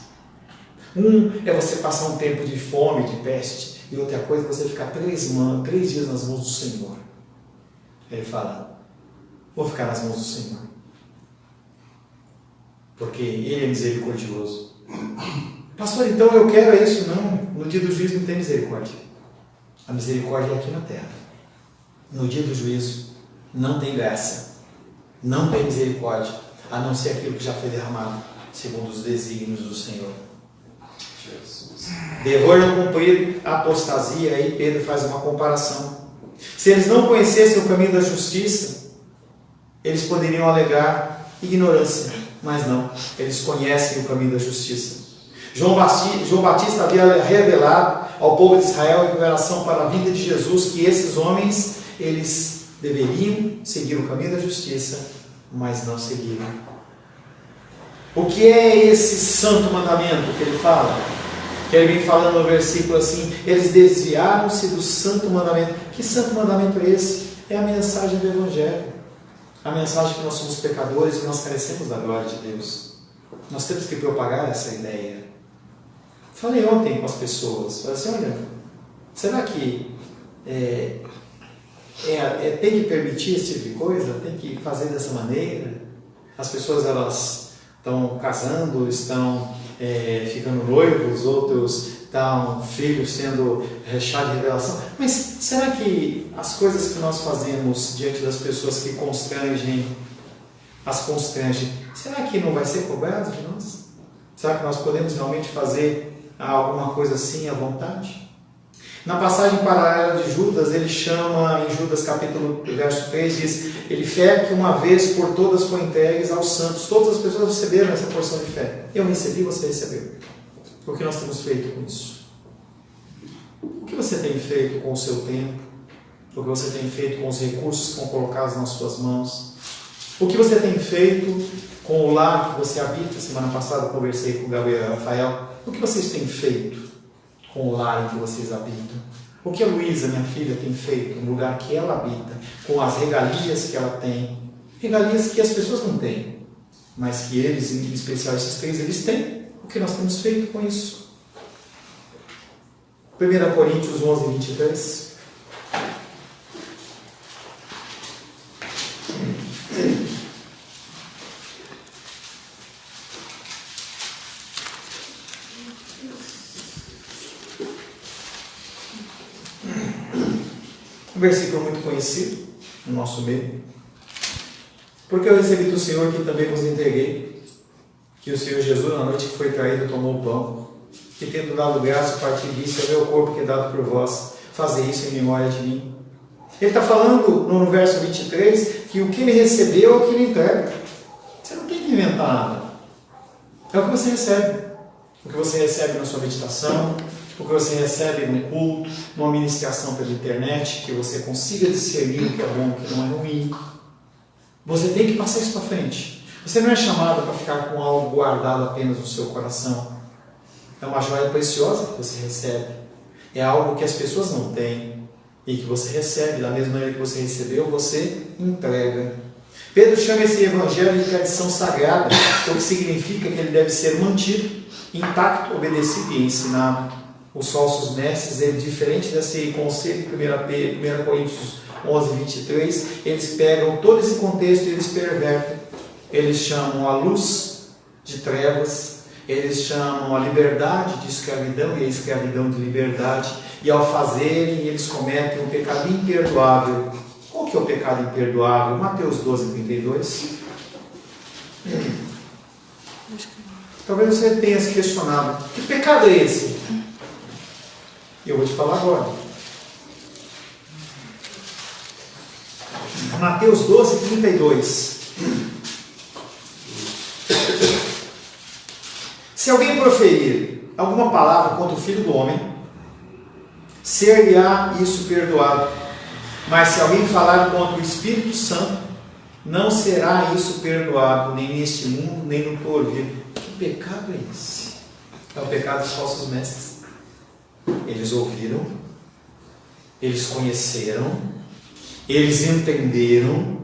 Um é você passar um tempo de fome, de peste. E outra coisa é você ficar 3 dias nas mãos do Senhor. Ele fala: vou ficar nas mãos do Senhor. Porque Ele é misericordioso. Pastor, então eu quero isso. Não, no dia do juízo não tem misericórdia. A misericórdia é aqui na terra. No dia do juízo não tem graça. Não tem misericórdia. A não ser aquilo que já foi derramado, segundo os desígnios do Senhor. Devor não cumprir a apostasia. Aí Pedro faz uma comparação. Se eles não conhecessem o caminho da justiça, eles poderiam alegar ignorância, mas não, eles conhecem o caminho da justiça. João Batista havia revelado ao povo de Israel em preparação para a vinda de Jesus que esses homens, eles deveriam seguir o caminho da justiça, mas não seguiram. O que é esse santo mandamento que ele fala? Que ele vem falando no versículo assim: eles desviaram-se do santo mandamento. Que santo mandamento é esse? É a mensagem do Evangelho. A mensagem que nós somos pecadores e nós carecemos da glória de Deus. Nós temos que propagar essa ideia. Falei ontem com as pessoas, falei assim: olha, será que tem que permitir esse tipo de coisa? Tem que fazer dessa maneira? As pessoas elas estão casando, estão ficando noivos, outros estão filhos sendo recheados de revelação. Mas será que as coisas que nós fazemos diante das pessoas que as constrangem, será que não vai ser cobrado de nós? Será que nós podemos realmente fazer alguma coisa assim à vontade? Na passagem paralela de Judas, ele chama, em Judas capítulo verso 3, diz, ele fé que uma vez por todas foi entregues aos santos. Todas as pessoas receberam essa porção de fé. Eu recebi, você recebeu. O que nós temos feito com isso? O que você tem feito com o seu tempo? O que você tem feito com os recursos que estão colocados nas suas mãos? O que você tem feito com o lar que você habita? Semana passada eu conversei com o Gabriel e o Rafael. O que vocês têm feito com o lar em que vocês habitam? O que a Luísa, minha filha, tem feito no lugar que ela habita, com as regalias que ela tem? Regalias que as pessoas não têm, mas que eles, em especial esses três, eles têm. O que nós temos feito com isso? 1 Coríntios 11, 23. Um versículo muito conhecido no nosso meio. Porque eu recebi do Senhor que também vos entreguei, que o Senhor Jesus, na noite que foi traído, tomou o pão, que tendo dado graça, partiu e disse, é o meu corpo que é dado por vós, fazei isso em memória de mim. Ele está falando no verso 23 que o que ele recebeu é o que ele entrega. Você não tem que inventar nada. É o que você recebe. O que você recebe na sua meditação, o que você recebe no culto, numa ministração pela internet, que você consiga discernir o que é bom e o que não é ruim. Você tem que passar isso para frente. Você não é chamado para ficar com algo guardado apenas no seu coração. É uma joia preciosa que você recebe. É algo que as pessoas não têm e que você recebe. Da mesma maneira que você recebeu, você entrega. Pedro chama esse evangelho de tradição sagrada, o que significa que ele deve ser mantido, intacto, obedecido e ensinado. Os falsos mestres, diferente desse conceito de 1 Coríntios 11, 23, eles pegam todo esse contexto e eles pervertem. Eles chamam a luz de trevas, eles chamam a liberdade de escravidão e a escravidão de liberdade, e ao fazerem, eles cometem um pecado imperdoável. Qual que é o pecado imperdoável? Mateus 12, 32. Talvez você tenha se questionado, que pecado é esse? Eu vou te falar agora. Mateus 12, 32. Se alguém proferir alguma palavra contra o Filho do Homem, ser-lhe-á isso perdoado. Mas se alguém falar contra o Espírito Santo, não será isso perdoado, nem neste mundo, nem no porvir. Que pecado é esse? É o pecado dos falsos mestres. Eles ouviram, eles conheceram, eles entenderam,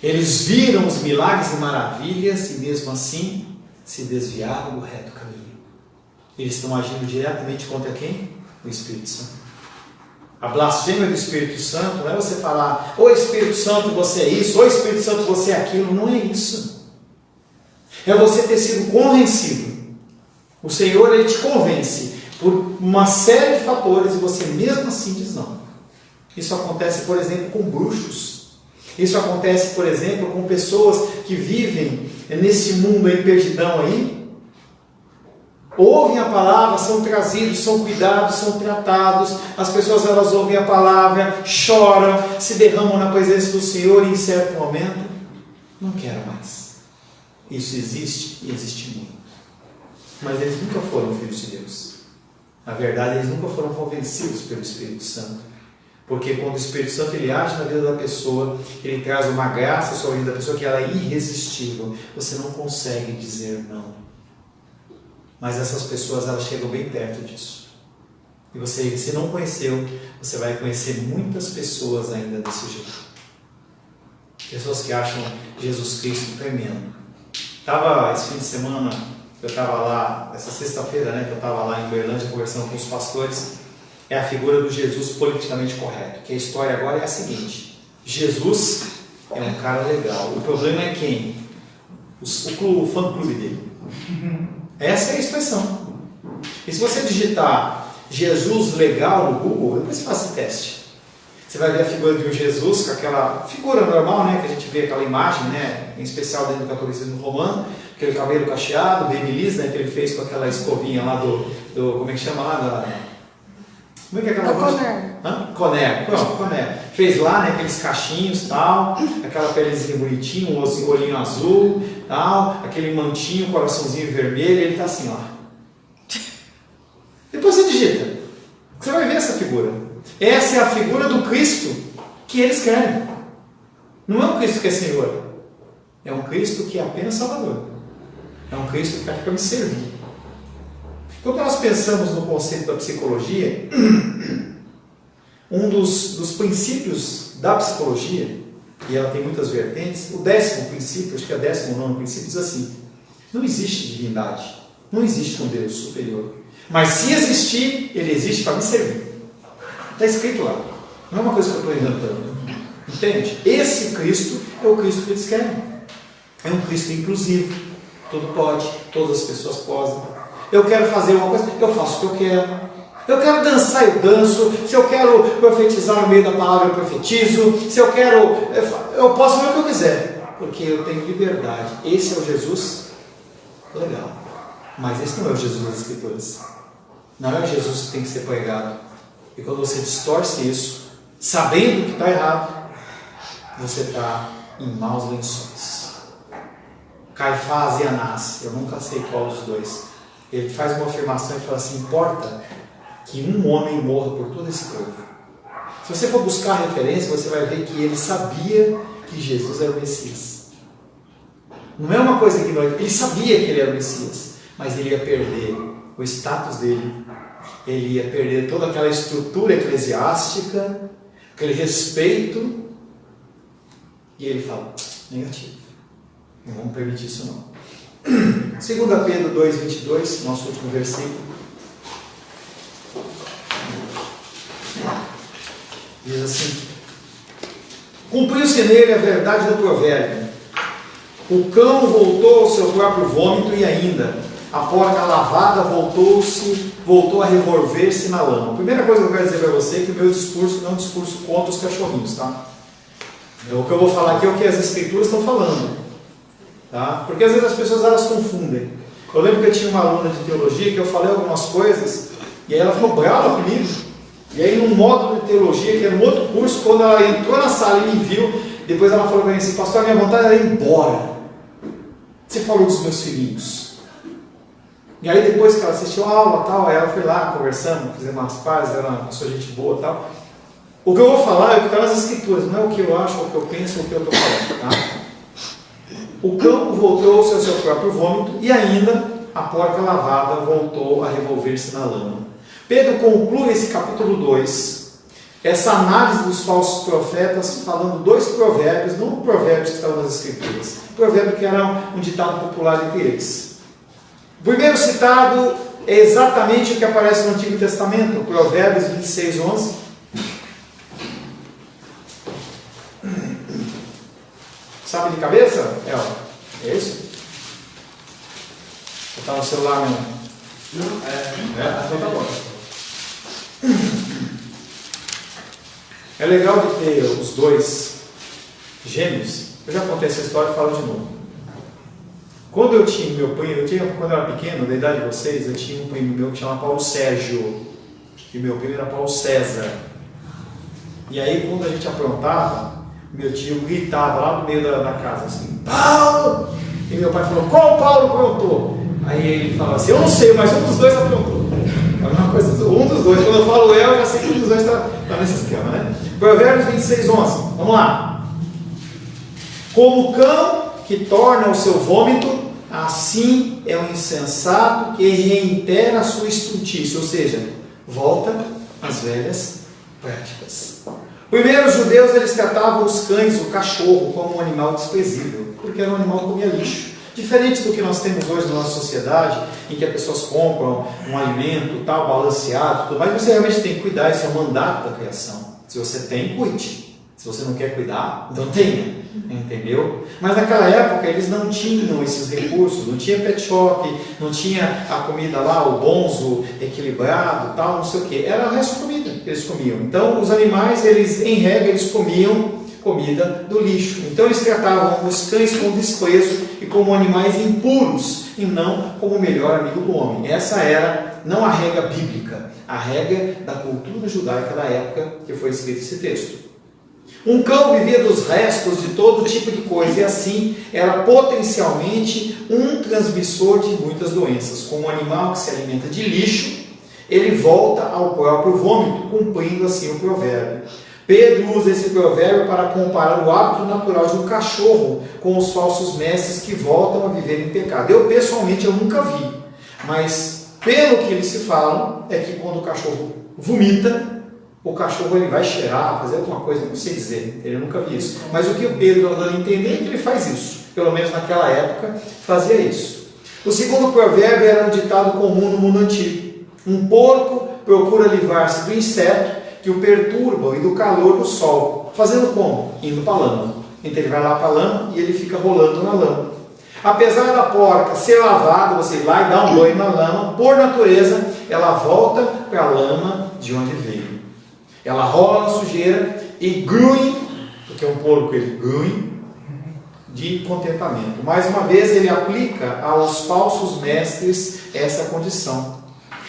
eles viram os milagres e maravilhas e mesmo assim se desviaram do reto caminho. Eles estão agindo diretamente contra quem? O Espírito Santo. A blasfêmia do Espírito Santo não é você falar, ô Espírito Santo, você é isso, ô Espírito Santo, você é aquilo. Não é isso. É você ter sido convencido. O Senhor, Ele te convence por uma série de fatores e você mesmo assim diz não. Isso acontece, por exemplo, com bruxos. Isso acontece, por exemplo, com pessoas que vivem nesse mundo em perdidão aí. Ouvem a palavra, são trazidos, são cuidados, são tratados. As pessoas, elas ouvem a palavra, choram, se derramam na presença do Senhor e em certo momento, não quero mais. Isso existe e existe muito. Mas eles nunca foram filhos de Deus. Na verdade, eles nunca foram convencidos pelo Espírito Santo. Porque quando o Espírito Santo ele age na vida da pessoa, ele traz uma graça sobre a vida da pessoa que ela é irresistível. Você não consegue dizer não. Mas essas pessoas, elas chegam bem perto disso. E você, se não conheceu, você vai conhecer muitas pessoas ainda desse jeito. Pessoas que acham Jesus Cristo tremendo. Esse fim de semana, eu estava lá, essa sexta-feira, que eu estava lá em Uberlândia conversando com os pastores, é a figura do Jesus politicamente correto. Que a história agora é a seguinte: Jesus é um cara legal. O problema é quem? O fã-clube dele. Essa é a expressão. E se você digitar Jesus legal no Google, depois você faz esse teste. Você vai ver a figura de um Jesus com aquela figura normal, né, que a gente vê aquela imagem, né, em especial dentro do catolicismo romano, aquele cabelo cacheado, babyliss, né, que ele fez com aquela escovinha lá do como é que chama lá? Como é que é aquela coisa? Conner. Pronto, Conner. Fez lá, né, aqueles cachinhos e tal, aquela pelezinha bonitinha, um olhinho azul, tal, aquele mantinho, coraçãozinho vermelho, ele está assim, ó. Depois você digita. Você vai ver essa figura. Essa é a figura do Cristo que eles querem. Não é um Cristo que é Senhor. É um Cristo que é apenas Salvador. É um Cristo que está aqui para me servir. Quando nós pensamos no conceito da psicologia, um dos princípios da psicologia, e ela tem muitas vertentes, o 10º princípio, acho que é o 19º princípio, diz assim: não existe divindade, não existe um Deus superior. Mas se existir, ele existe para me servir. Está escrito lá. Não é uma coisa que eu estou inventando. Entende? Esse Cristo é o Cristo que eles querem. É um Cristo inclusivo. Tudo pode, todas as pessoas podem. Eu quero fazer uma coisa, eu faço o que eu quero. Eu quero dançar, eu danço. Se eu quero profetizar no meio da palavra, eu profetizo. Se eu quero, eu posso fazer o que eu quiser. Porque eu tenho liberdade. Esse é o Jesus legal. Mas esse não é o Jesus das Escrituras. Não é o Jesus que tem que ser pregado. E quando você distorce isso, sabendo que está errado, você está em maus lençóis. Caifás e Anás, eu nunca sei qual dos dois. Ele faz uma afirmação e fala assim: importa que um homem morra por todo esse povo. Se você for buscar a referência, você vai ver que ele sabia que Jesus era o Messias. Não é uma coisa ignorante, ele sabia que ele era o Messias, mas ele ia perder o status dele, ele ia perder toda aquela estrutura eclesiástica, aquele respeito, e ele fala: negativo, não vamos permitir isso não. 2 Pedro 2,22, nosso último versículo, diz assim: cumpriu-se nele a verdade do provérbio, o cão voltou ao seu próprio vômito, e ainda a porca lavada voltou a revolver-se na lama. A primeira coisa que eu quero dizer para você é que o meu discurso não é um discurso contra os cachorrinhos, tá? O que eu vou falar aqui é o que as Escrituras estão falando, tá? Porque às vezes as pessoas elas confundem. Eu lembro que eu tinha uma aluna de teologia que eu falei algumas coisas e aí ela ficou brava comigo. E aí num módulo de teologia, que era um outro curso, quando ela entrou na sala e me viu, depois ela falou para mim assim: pastor, a minha vontade era ir embora. Você falou dos meus filhinhos. E aí depois que ela assistiu a aula tal, aí ela foi lá conversando, fizemos umas pazes, era uma pessoa gente boa tal. O que eu vou falar é o que está nas Escrituras, não é o que eu acho, o que eu penso, o que eu estou falando, tá? O cão voltou-se ao seu próprio vômito, e ainda a porca lavada voltou a revolver-se na lama. Pedro conclui esse capítulo 2, essa análise dos falsos profetas, falando dois provérbios, não provérbios que estavam nas Escrituras, provérbio que era um ditado popular entre eles. O primeiro citado é exatamente o que aparece no Antigo Testamento, Provérbios 26:11. Sabe de cabeça? É isso? Está no celular mesmo? Não. Então tá bom. É legal de ter os dois gêmeos. Eu já contei essa história e falo de novo. Quando eu tinha meu primo, quando eu era pequeno, da idade de vocês, eu tinha um primo meu que chamava Paulo Sérgio, e meu primo era Paulo César. E aí, quando a gente aprontava, meu tio gritava lá no meio da casa assim: Paulo! E meu pai falou: qual Paulo aprontou? Aí ele falava assim: eu não sei, mas um dos dois aprontou. É uma coisa, um dos dois. Quando eu falo eu já sei que um dos dois está nesse esquema, né? Provérbios 26:11. Vamos lá. Como o cão que torna o seu vômito, assim é o insensato que reitera a sua estultice, ou seja, volta às velhas práticas. Primeiro, os judeus eles tratavam os cães, o cachorro, como um animal desprezível, porque era um animal que comia lixo. Diferente do que nós temos hoje na nossa sociedade, em que as pessoas compram um alimento tal, balanceado, tudo mais, você realmente tem que cuidar, isso é o mandato da criação. Se você tem, cuide. Se você não quer cuidar, não tenha. entendeu? Mas naquela época eles não tinham esses recursos, não tinha pet shop, não tinha a comida lá, o bonzo equilibrado, tal, não sei o que. Era o resto da comida que eles comiam. Então os animais, eles em regra, eles comiam comida do lixo. Então eles tratavam os cães com desprezo e como animais impuros e não como o melhor amigo do homem. Essa era não a regra bíblica, a regra da cultura judaica da época que foi escrito esse texto. Um cão vivia dos restos de todo tipo de coisa e assim era potencialmente um transmissor de muitas doenças. Como um animal que se alimenta de lixo, ele volta ao próprio vômito, cumprindo assim o provérbio. Pedro usa esse provérbio para comparar o hábito natural de um cachorro com os falsos mestres que voltam a viver em pecado. Eu pessoalmente nunca vi, mas pelo que eles se falam é que quando o cachorro vomita, o cachorro ele vai cheirar, fazer alguma coisa, não sei dizer, eu nunca vi isso. Mas o que o Pedro está dando a entender é que ele faz isso, pelo menos naquela época fazia isso. O segundo provérbio era um ditado comum no mundo antigo. Um porco procura livrar-se do inseto que o perturbam e do calor do sol. Fazendo como? Indo para a lama. Então ele vai lá para a lama e ele fica rolando na lama. Apesar da porca ser lavada, você ir lá e dar um banho na lama, por natureza, ela volta para a lama de onde veio. Ela rola na sujeira e grunhe, porque um porco ele grunhe, de contentamento. Mais uma vez ele aplica aos falsos mestres essa condição.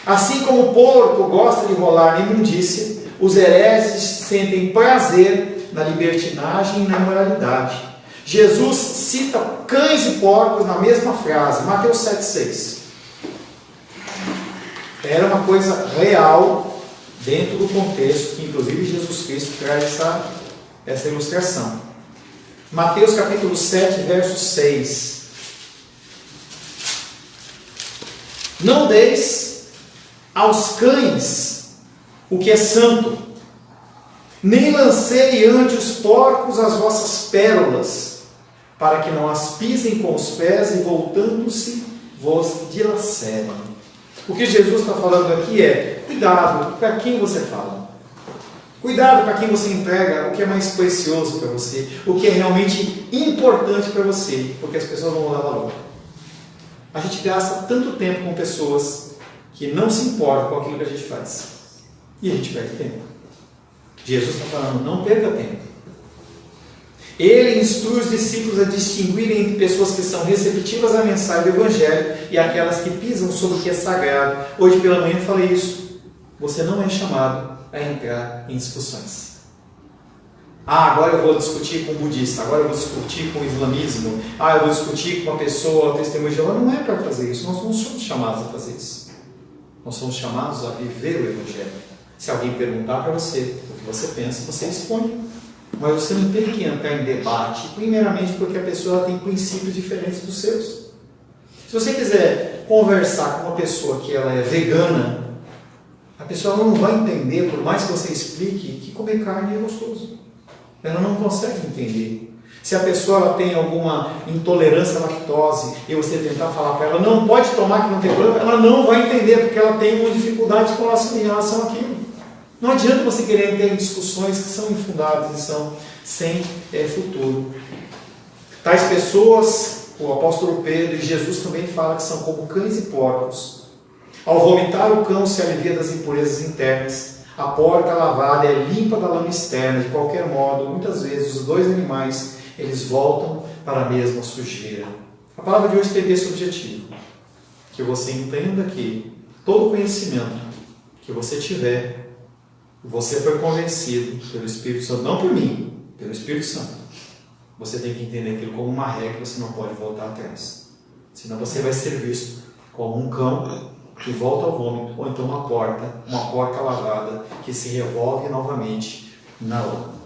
Assim como o porco gosta de rolar na imundícia, os hereges sentem prazer na libertinagem e na imoralidade. Jesus cita cães e porcos na mesma frase, Mateus 7,6. Era uma coisa real dentro do contexto que inclusive Jesus Cristo traz essa ilustração. Mateus capítulo 7, verso 6. Não deis aos cães o que é santo, nem lancei ante os porcos as vossas pérolas, para que não as pisem com os pés e voltando-se vos dilacerem. O que Jesus está falando aqui é, cuidado para quem você fala. Cuidado para quem você entrega o que é mais precioso para você, o que é realmente importante para você, porque as pessoas vão dar valor. A gente gasta tanto tempo com pessoas que não se importam com aquilo que a gente faz. E a gente perde tempo. Jesus está falando, não perca tempo. Ele instrui os discípulos a distinguirem entre pessoas que são receptivas à mensagem do Evangelho e aquelas que pisam sobre o que é sagrado. Hoje pela manhã eu falei isso. Você não é chamado a entrar em discussões. Agora eu vou discutir com o budista, agora eu vou discutir com o islamismo, eu vou discutir com uma pessoa, testemunha de Jeová. Não é para fazer isso, nós não somos chamados a fazer isso. Nós somos chamados a viver o Evangelho. Se alguém perguntar para você o que você pensa, você responde. Mas você não tem que entrar em debate, primeiramente porque a pessoa tem princípios diferentes dos seus. Se você quiser conversar com uma pessoa que ela é vegana, a pessoa não vai entender, por mais que você explique, que comer carne é gostoso. Ela não consegue entender. Se a pessoa ela tem alguma intolerância à lactose e você tentar falar para ela, não pode tomar que não tem problema, ela não vai entender, porque ela tem uma dificuldade em relação àquilo. Não adianta você querer ter discussões que são infundadas e são sem futuro. Tais pessoas, o apóstolo Pedro e Jesus também falam que são como cães e porcos. Ao vomitar, o cão se alivia das impurezas internas. A porca lavada é limpa da lama externa. De qualquer modo, muitas vezes os dois animais eles voltam para a mesma sujeira. A palavra de hoje tem esse objetivo. Que você entenda que todo conhecimento que você tiver, você foi convencido pelo Espírito Santo, não por mim, pelo Espírito Santo. Você tem que entender aquilo como uma regra, você não pode voltar atrás. Senão você vai ser visto como um cão que volta ao vômito, ou então uma porca lavada, que se revolve novamente na lama.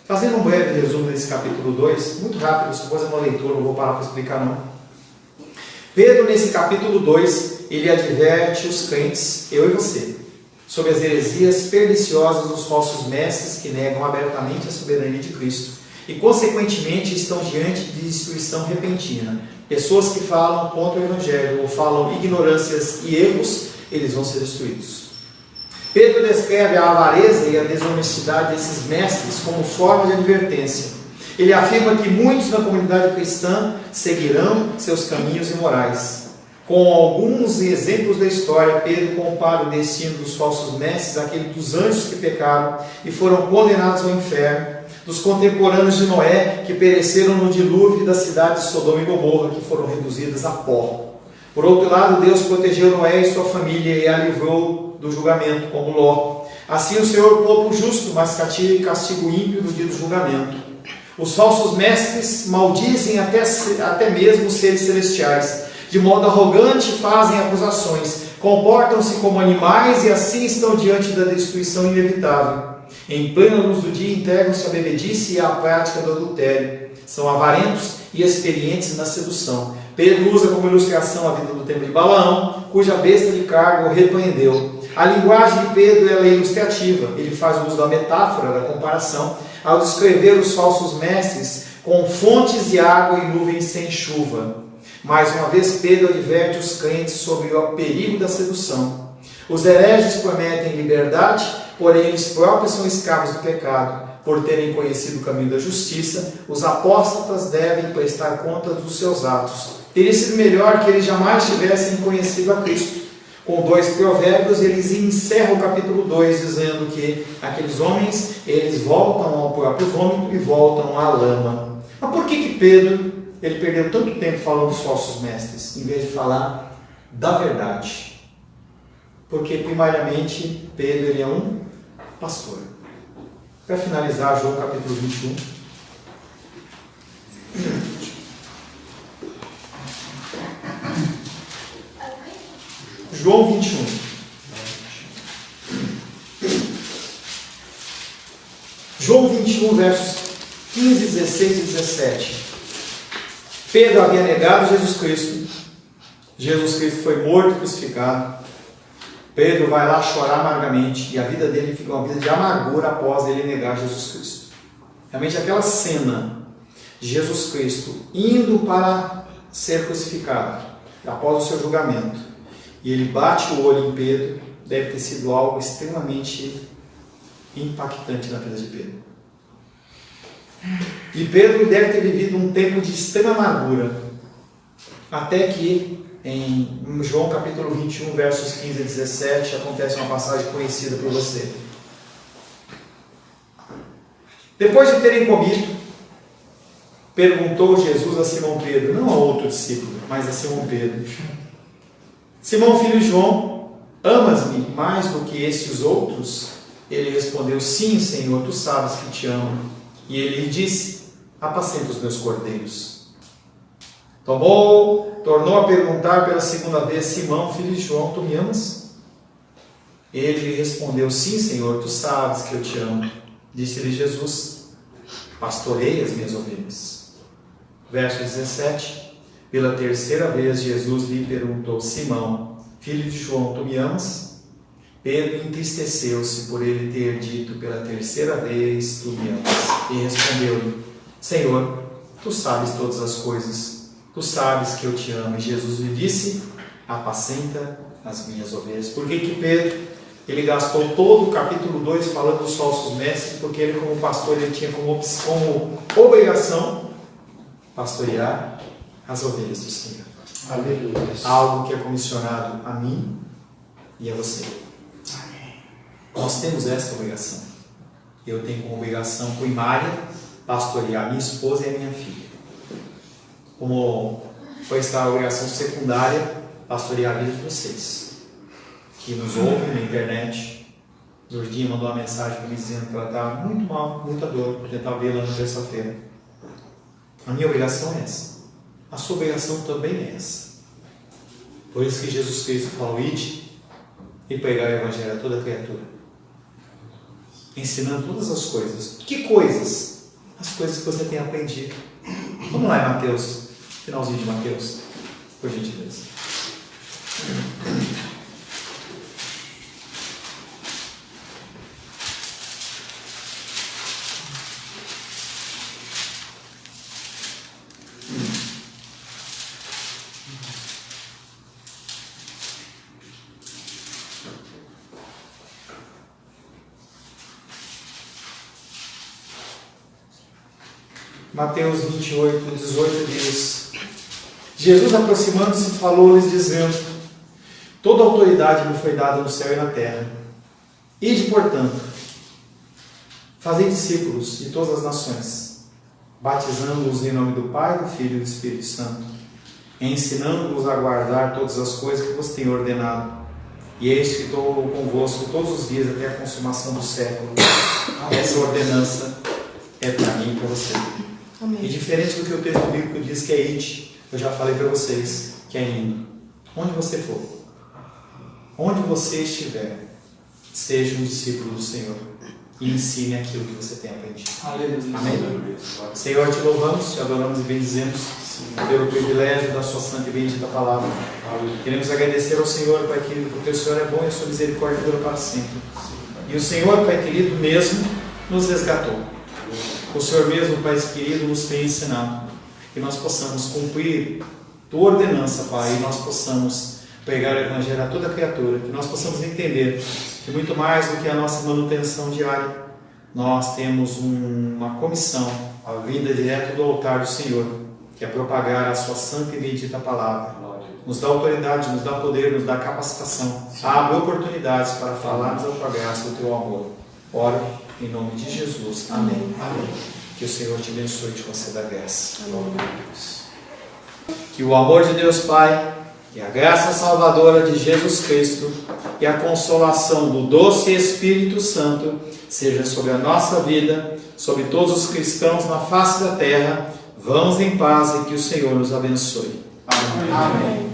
Fazendo um breve resumo desse capítulo 2, muito rápido, se fosse uma leitura, não vou parar para explicar não. Pedro, nesse capítulo 2, ele adverte os crentes, eu e você, sobre as heresias perniciosas dos falsos mestres que negam abertamente a soberania de Cristo e, consequentemente, estão diante de destruição repentina. Pessoas que falam contra o Evangelho ou falam ignorâncias e erros, eles vão ser destruídos. Pedro descreve a avareza e a desonestidade desses mestres como forma de advertência. Ele afirma que muitos na comunidade cristã seguirão seus caminhos imorais. Com alguns exemplos da história, Pedro compara o destino dos falsos mestres àquele dos anjos que pecaram e foram condenados ao inferno, dos contemporâneos de Noé que pereceram no dilúvio das cidades de Sodoma e Gomorra, que foram reduzidas a pó. Por outro lado, Deus protegeu Noé e sua família e a livrou do julgamento, como Ló. Assim o Senhor poupa o justo, mas castiga o ímpio no dia do julgamento. Os falsos mestres maldizem até mesmo os seres celestiais. De modo arrogante fazem acusações, comportam-se como animais e assim estão diante da destruição inevitável. Em plena luz do dia integram-se a bebedice e a prática do adultério. São avarentos e experientes na sedução. Pedro usa como ilustração a vida do tempo de Balaão, cuja besta de carga o repreendeu. A linguagem de Pedro é ilustrativa. Ele faz uso da metáfora, da comparação, ao descrever os falsos mestres com fontes de água e nuvens sem chuva. Mais uma vez, Pedro adverte os crentes sobre o perigo da sedução. Os hereges prometem liberdade, porém eles próprios são escravos do pecado. Por terem conhecido o caminho da justiça, os apóstatas devem prestar contas dos seus atos. Teria sido melhor que eles jamais tivessem conhecido a Cristo. Com 2 provérbios, eles encerram o capítulo 2, dizendo que aqueles homens, eles voltam ao próprio vômito e voltam à lama. Mas por que Pedro ele perdeu tanto tempo falando dos falsos mestres, em vez de falar da verdade? Porque, primariamente, Pedro ele é um pastor. Para finalizar, João capítulo 21. João 21. João 21, versos 15, 16 e 17. Pedro havia negado Jesus Cristo. Jesus Cristo foi morto e crucificado. Pedro vai lá chorar amargamente e a vida dele fica uma vida de amargura após ele negar Jesus Cristo. Realmente aquela cena de Jesus Cristo indo para ser crucificado após o seu julgamento e ele bate o olho em Pedro, deve ter sido algo extremamente impactante na vida de Pedro. E Pedro deve ter vivido um tempo de extrema amargura, até que em João capítulo 21, versos 15 a 17, acontece uma passagem conhecida por você. Depois de terem comido, perguntou Jesus a Simão Pedro, não a outro discípulo, mas a Simão Pedro: Simão, filho de João, amas-me mais do que estes outros? Ele respondeu: sim, Senhor, tu sabes que te amo. E ele lhe disse: apacenta os meus cordeiros. Tornou a perguntar pela segunda vez: Simão, filho de João, tu me amas? Ele lhe respondeu: sim, Senhor, tu sabes que eu te amo. Disse-lhe Jesus: pastorei as minhas ovelhas. Verso 17. Pela terceira vez Jesus lhe perguntou: Simão, filho de João, tu me amas? Pedro entristeceu-se por ele ter dito pela terceira vez: tu me amas. E respondeu-lhe: Senhor, tu sabes todas as coisas, tu sabes que eu te amo. E Jesus lhe disse: apacenta as minhas ovelhas. Por que Pedro ele gastou todo o capítulo 2 falando dos falsos mestres? Porque ele, como pastor, ele tinha como obrigação pastorear as ovelhas do Senhor. Aleluia. Algo que é comissionado a mim e a você. Nós temos essa obrigação. Eu tenho como obrigação primária pastorear minha esposa e a minha filha. Como foi esta obrigação secundária, pastorear a vida de vocês, que nos ouvem na internet. Lourdinha mandou uma mensagem para mim dizendo que ela está muito mal, muita dor, vou tentar vê-la na terça-feira. A minha obrigação é essa. A sua obrigação também é essa. Por isso que Jesus Cristo falou: ide e pregar o Evangelho a toda criatura, ensinando todas as coisas. Que coisas? As coisas que você tem aprendido. Vamos lá em Mateus, finalzinho de Mateus, por gentileza. Mateus 28, 18 diz: Jesus, aproximando-se, falou-lhes dizendo: toda autoridade me foi dada no céu e na terra. Ide, portanto, fazei discípulos de todas as nações, batizando-os em nome do Pai, do Filho e do Espírito Santo, ensinando-os a guardar todas as coisas que vos tenho ordenado. E eis que estou convosco todos os dias até a consumação do século. Essa ordenança é para mim e para você. Amém. E diferente do que o texto bíblico diz que é ide, eu já falei para vocês que é indo. Onde você for, onde você estiver, seja um discípulo do Senhor e ensine aquilo que você tem aprendido. Aleluia. Amém? Senhor, te louvamos, te adoramos e bendizemos pelo privilégio da sua santa e bendita palavra. Queremos agradecer ao Senhor, Pai querido, porque o Senhor é bom e a sua misericórdia dura para sempre. E o Senhor, Pai querido, mesmo nos resgatou. O Senhor mesmo, Pai querido, nos tem ensinado que nós possamos cumprir tua ordenança, Pai, e nós possamos pregar o Evangelho a toda criatura, que nós possamos entender que muito mais do que a nossa manutenção diária, nós temos uma comissão, a vinda direto do altar do Senhor, que é propagar a sua santa e bendita palavra. Nos dá autoridade, nos dá poder, nos dá capacitação, abre oportunidades para falarmos a tua graça, o teu amor. Oro em nome de Jesus. Amém. Amém. Que o Senhor te abençoe e te conceda graça. Que o amor de Deus Pai, e a graça salvadora de Jesus Cristo, e a consolação do doce Espírito Santo, seja sobre a nossa vida, sobre todos os cristãos na face da terra. Vamos em paz e que o Senhor nos abençoe. Amém. Amém.